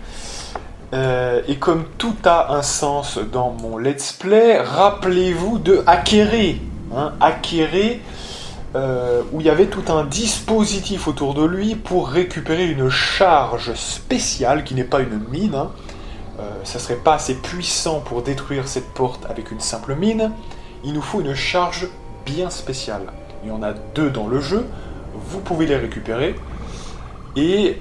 Et comme tout a un sens dans mon let's play, rappelez-vous de Akere. Hein, Akere, où il y avait tout un dispositif autour de lui pour récupérer une charge spéciale, qui n'est pas une mine. Hein. Ça serait pas assez puissant pour détruire cette porte avec une simple mine. Il nous faut une charge bien spéciale. Il y en a 2 dans le jeu. Vous pouvez les récupérer. Et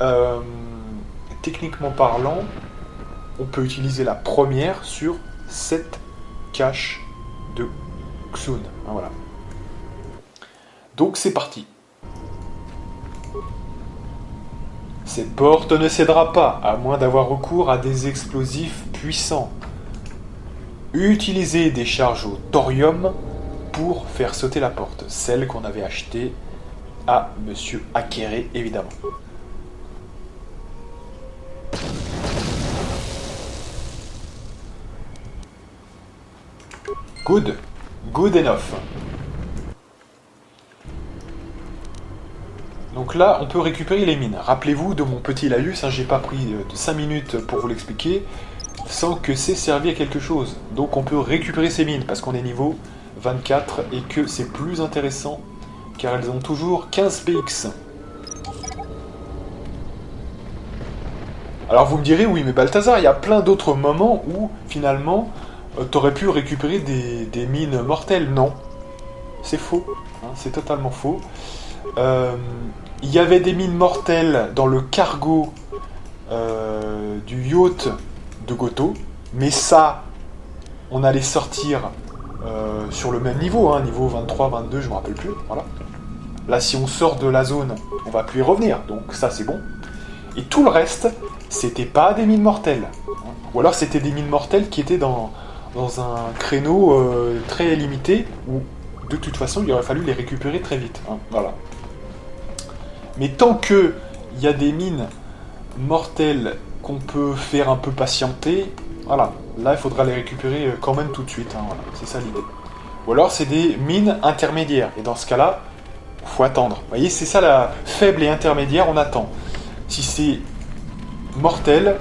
techniquement parlant, on peut utiliser la première sur cette cache de Tsun. Voilà. Donc c'est parti. Cette porte ne cédera pas, à moins d'avoir recours à des explosifs puissants. Utilisez des charges au thorium pour faire sauter la porte, celle qu'on avait achetée à Monsieur Akere, évidemment. Good enough. Donc là, on peut récupérer les mines. Rappelez-vous de mon petit laïus, hein, j'ai pas pris de 5 minutes pour vous l'expliquer, sans que c'est servi à quelque chose. Donc on peut récupérer ces mines, parce qu'on est niveau 24, et que c'est plus intéressant, car elles ont toujours 15 PX. Alors vous me direz, oui mais Balthazar, il y a plein d'autres moments où, finalement, t'aurais pu récupérer des mines mortelles. Non, c'est faux, hein, c'est totalement faux. Il y avait des mines mortelles dans le cargo du yacht de Goto, mais ça, on allait sortir sur le même niveau, hein, niveau 23, 22, je me rappelle plus, voilà. Là, si on sort de la zone, on va plus y revenir, donc ça c'est bon. Et tout le reste, c'était pas des mines mortelles. Ou alors c'était des mines mortelles qui étaient dans un créneau très limité, où de toute façon il aurait fallu les récupérer très vite. Hein, voilà. Mais tant qu'il y a des mines mortelles qu'on peut faire un peu patienter, voilà, là il faudra les récupérer quand même tout de suite. Hein, voilà, c'est ça l'idée. Ou alors c'est des mines intermédiaires, et dans ce cas-là, faut attendre. Vous voyez, c'est ça la faible et intermédiaire, on attend. Si c'est mortel,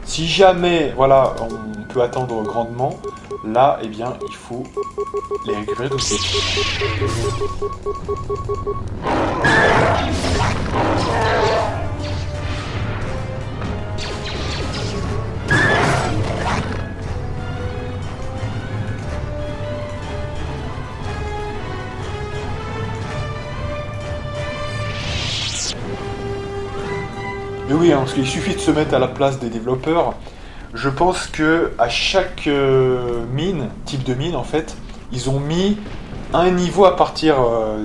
si jamais, voilà, on peut attendre grandement, là, eh bien, il faut les récupérer tout de suite. Mais oui, hein, parce qu'il suffit de se mettre à la place des développeurs. Je pense que à chaque mine, type de mine en fait, ils ont mis un niveau à partir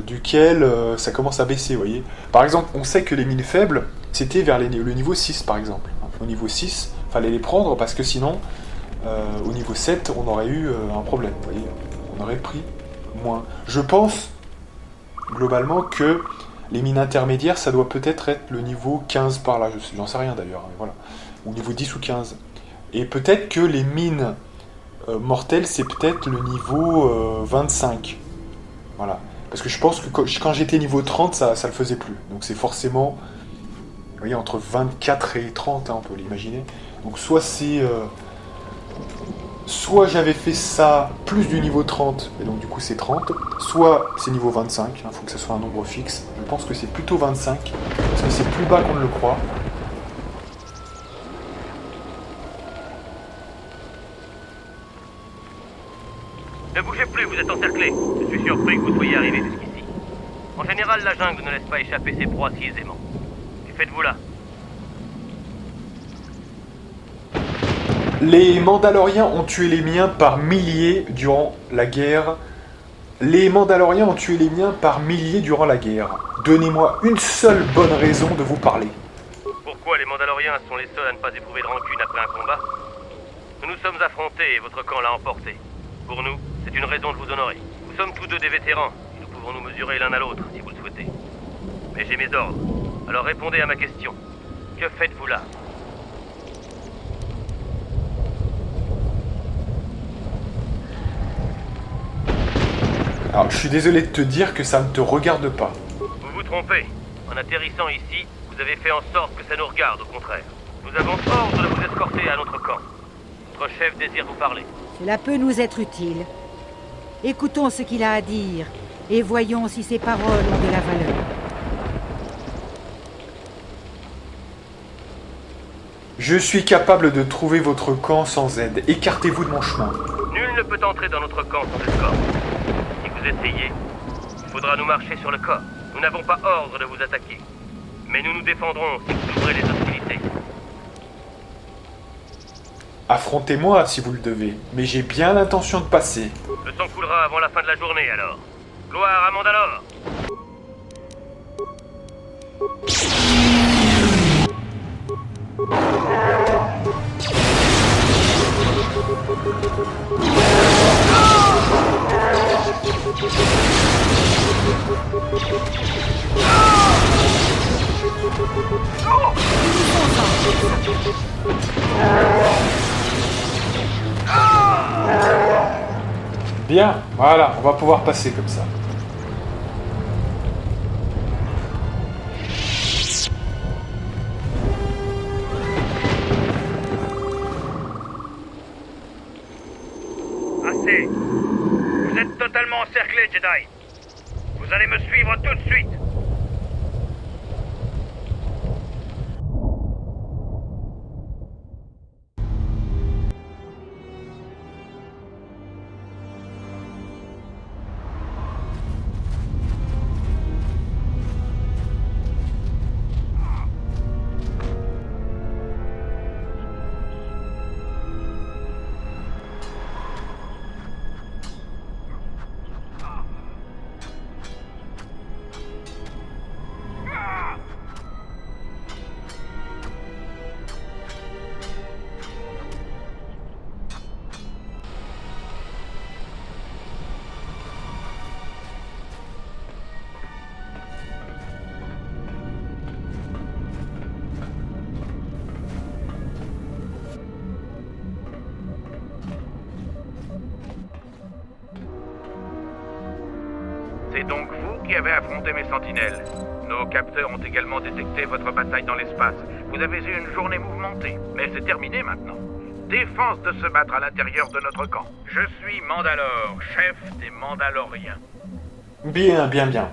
duquel ça commence à baisser, vous voyez. Par exemple, on sait que les mines faibles, c'était vers le niveau 6 par exemple. Au niveau 6, il fallait les prendre parce que sinon, au niveau 7, on aurait eu un problème, vous voyez. On aurait pris moins. Je pense, globalement, que les mines intermédiaires, ça doit peut-être être le niveau 15 par là, j'en sais rien d'ailleurs, voilà. Ou niveau 10 ou 15. Et peut-être que les mines mortelles, c'est peut-être le niveau 25. Voilà. Parce que je pense que quand j'étais niveau 30, ça le faisait plus. Donc c'est forcément, vous voyez, entre 24 et 30, hein, on peut l'imaginer. Donc soit c'est soit j'avais fait ça plus du niveau 30, et donc du coup c'est 30, soit c'est niveau 25, il faut que ce soit un nombre fixe. Je pense que c'est plutôt 25, parce que c'est plus bas qu'on ne le croit. Ne bougez plus, vous êtes encerclés. Je suis surpris que vous soyez arrivés jusqu'ici. En général, la jungle ne laisse pas échapper ses proies si aisément. Que faites-vous là? Les Mandaloriens ont tué les miens par milliers durant la guerre. Les Mandaloriens ont tué les miens par milliers durant la guerre. Donnez-moi une seule bonne raison de vous parler. Pourquoi les Mandaloriens sont les seuls à ne pas éprouver de rancune après un combat? Nous nous sommes affrontés et votre camp l'a emporté. Pour nous, c'est une raison de vous honorer. Nous sommes tous deux des vétérans, et nous pouvons nous mesurer l'un à l'autre, si vous le souhaitez. Mais j'ai mes ordres, alors répondez à ma question. Que faites-vous là? Alors, je suis désolé de te dire que ça ne te regarde pas. Vous vous trompez. En atterrissant ici, vous avez fait en sorte que ça nous regarde, au contraire. Nous avons ordre de vous escorter à notre camp. Notre chef désire vous parler. Cela peut nous être utile. Écoutons ce qu'il a à dire, et voyons si ses paroles ont de la valeur. Je suis capable de trouver votre camp sans aide. Écartez-vous de mon chemin. Nul ne peut entrer dans notre camp sans escorte. Si vous essayez, il faudra nous marcher sur le corps. Nous n'avons pas ordre de vous attaquer. Mais nous nous défendrons si vous ouvrez les hostilités. Affrontez-moi si vous le devez, mais j'ai bien l'intention de passer. Le sang coulera avant la fin de la journée, alors. Gloire à Mandalore! Bien, voilà, on va pouvoir passer comme ça. Assez. Vous êtes totalement encerclés, Jedi. Vous allez me suivre tout de suite. C'est donc vous qui avez affronté mes sentinelles. Nos capteurs ont également détecté votre bataille dans l'espace. Vous avez eu une journée mouvementée, mais c'est terminé maintenant. Défense de se battre à l'intérieur de notre camp. Je suis Mandalore, chef des Mandaloriens. Bien, bien, bien.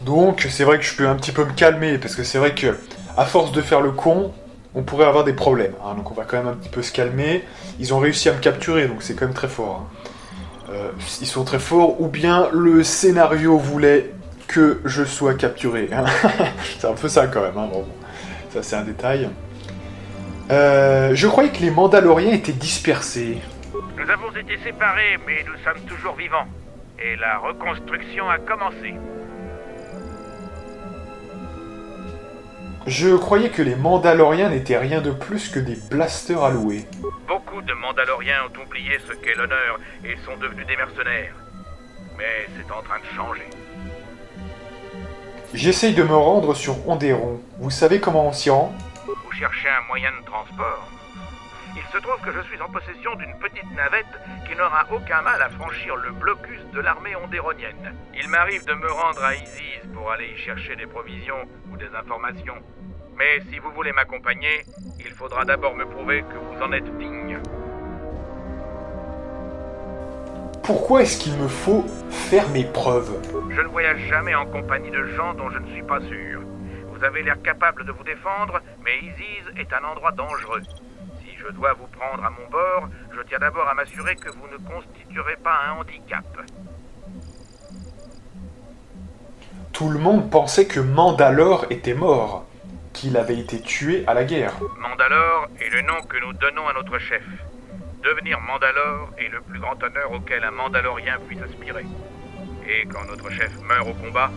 Donc, c'est vrai que je peux un petit peu me calmer, parce que c'est vrai que, à force de faire le con, on pourrait avoir des problèmes. Hein, donc on va quand même un petit peu se calmer. Ils ont réussi à me capturer, donc c'est quand même très fort. Hein. Ils sont très forts, ou bien le scénario voulait que je sois capturé. Hein. C'est un peu ça quand même, hein. Bon, ça c'est un détail. Je croyais que les Mandaloriens étaient dispersés. Nous avons été séparés, mais nous sommes toujours vivants. Et la reconstruction a commencé. Je croyais que les Mandaloriens n'étaient rien de plus que des blasters alloués. Beaucoup de Mandaloriens ont oublié ce qu'est l'honneur et sont devenus des mercenaires. Mais c'est en train de changer. J'essaye de me rendre sur Onderon. Vous savez comment on s'y rend ? Vous cherchez un moyen de transport? Il se trouve que je suis en possession d'une petite navette qui n'aura aucun mal à franchir le blocus de l'armée ondéronienne. Il m'arrive de me rendre à Isis pour aller y chercher des provisions ou des informations. Mais si vous voulez m'accompagner, il faudra d'abord me prouver que vous en êtes digne. pourquoi est-ce qu'il me faut faire mes preuves? Je ne voyage jamais en compagnie de gens dont je ne suis pas sûr. Vous avez l'air capable de vous défendre, mais Isis est un endroit dangereux. Si je dois vous prendre à mon bord, je tiens d'abord à m'assurer que vous ne constituerez pas un handicap. Tout le monde pensait que Mandalore était mort, qu'il avait été tué à la guerre. Mandalore est le nom que nous donnons à notre chef. Devenir Mandalore est le plus grand honneur auquel un Mandalorien puisse aspirer. Et quand notre chef meurt au combat,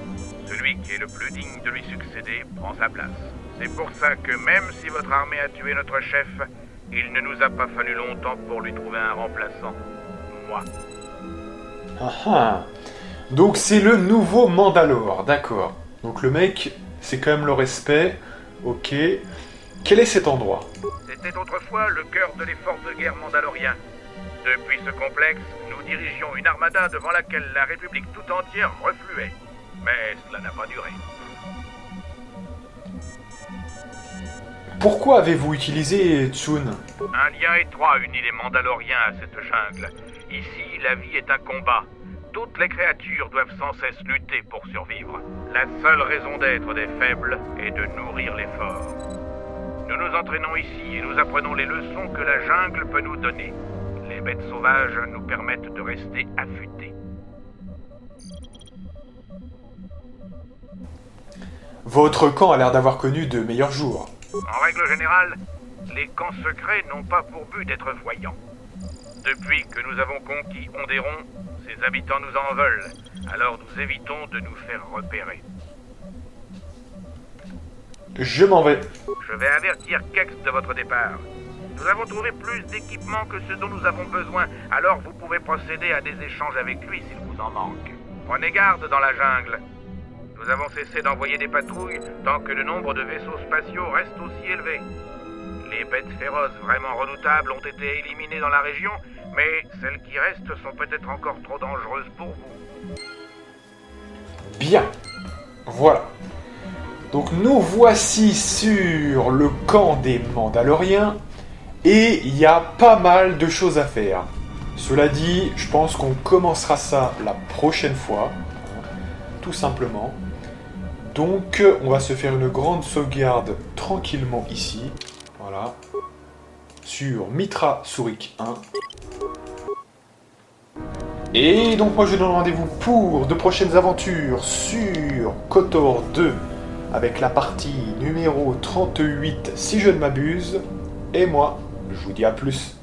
celui qui est le plus digne de lui succéder prend sa place. C'est pour ça que même si votre armée a tué notre chef, il ne nous a pas fallu longtemps pour lui trouver un remplaçant. Moi. Ah ah. Donc c'est le nouveau Mandalore, d'accord. Donc le mec, c'est quand même le respect. Ok. Quel est cet endroit? C'était autrefois le cœur de l'effort de guerre mandalorien. Depuis ce complexe, nous dirigions une armada devant laquelle la République tout entière refluait. Mais cela n'a pas duré. Pourquoi avez-vous utilisé Tsun? Un lien étroit unit les Mandaloriens à cette jungle. Ici, la vie est un combat. Toutes les créatures doivent sans cesse lutter pour survivre. La seule raison d'être des faibles est de nourrir les forts. Nous nous entraînons ici et nous apprenons les leçons que la jungle peut nous donner. Les bêtes sauvages nous permettent de rester affûtés. Votre camp a l'air d'avoir connu de meilleurs jours. En règle générale, les camps secrets n'ont pas pour but d'être voyants. Depuis que nous avons conquis Onderon, ses habitants nous en veulent, alors nous évitons de nous faire repérer. Je m'en vais. Je vais avertir Kex de votre départ. Nous avons trouvé plus d'équipements que ce dont nous avons besoin, alors vous pouvez procéder à des échanges avec lui s'il vous en manque. Prenez garde dans la jungle. Nous avons cessé d'envoyer des patrouilles tant que le nombre de vaisseaux spatiaux reste aussi élevé. Les bêtes féroces vraiment redoutables ont été éliminées dans la région, mais celles qui restent sont peut-être encore trop dangereuses pour vous. Bien. Voilà. Donc nous voici sur le camp des Mandaloriens, et il y a pas mal de choses à faire. Cela dit, je pense qu'on commencera ça la prochaine fois, tout simplement. Donc on va se faire une grande sauvegarde tranquillement ici, voilà, sur Mitra Surik 1. Et donc moi je donne rendez-vous pour de prochaines aventures sur KOTOR 2, avec la partie numéro 38 si je ne m'abuse, et moi je vous dis à plus.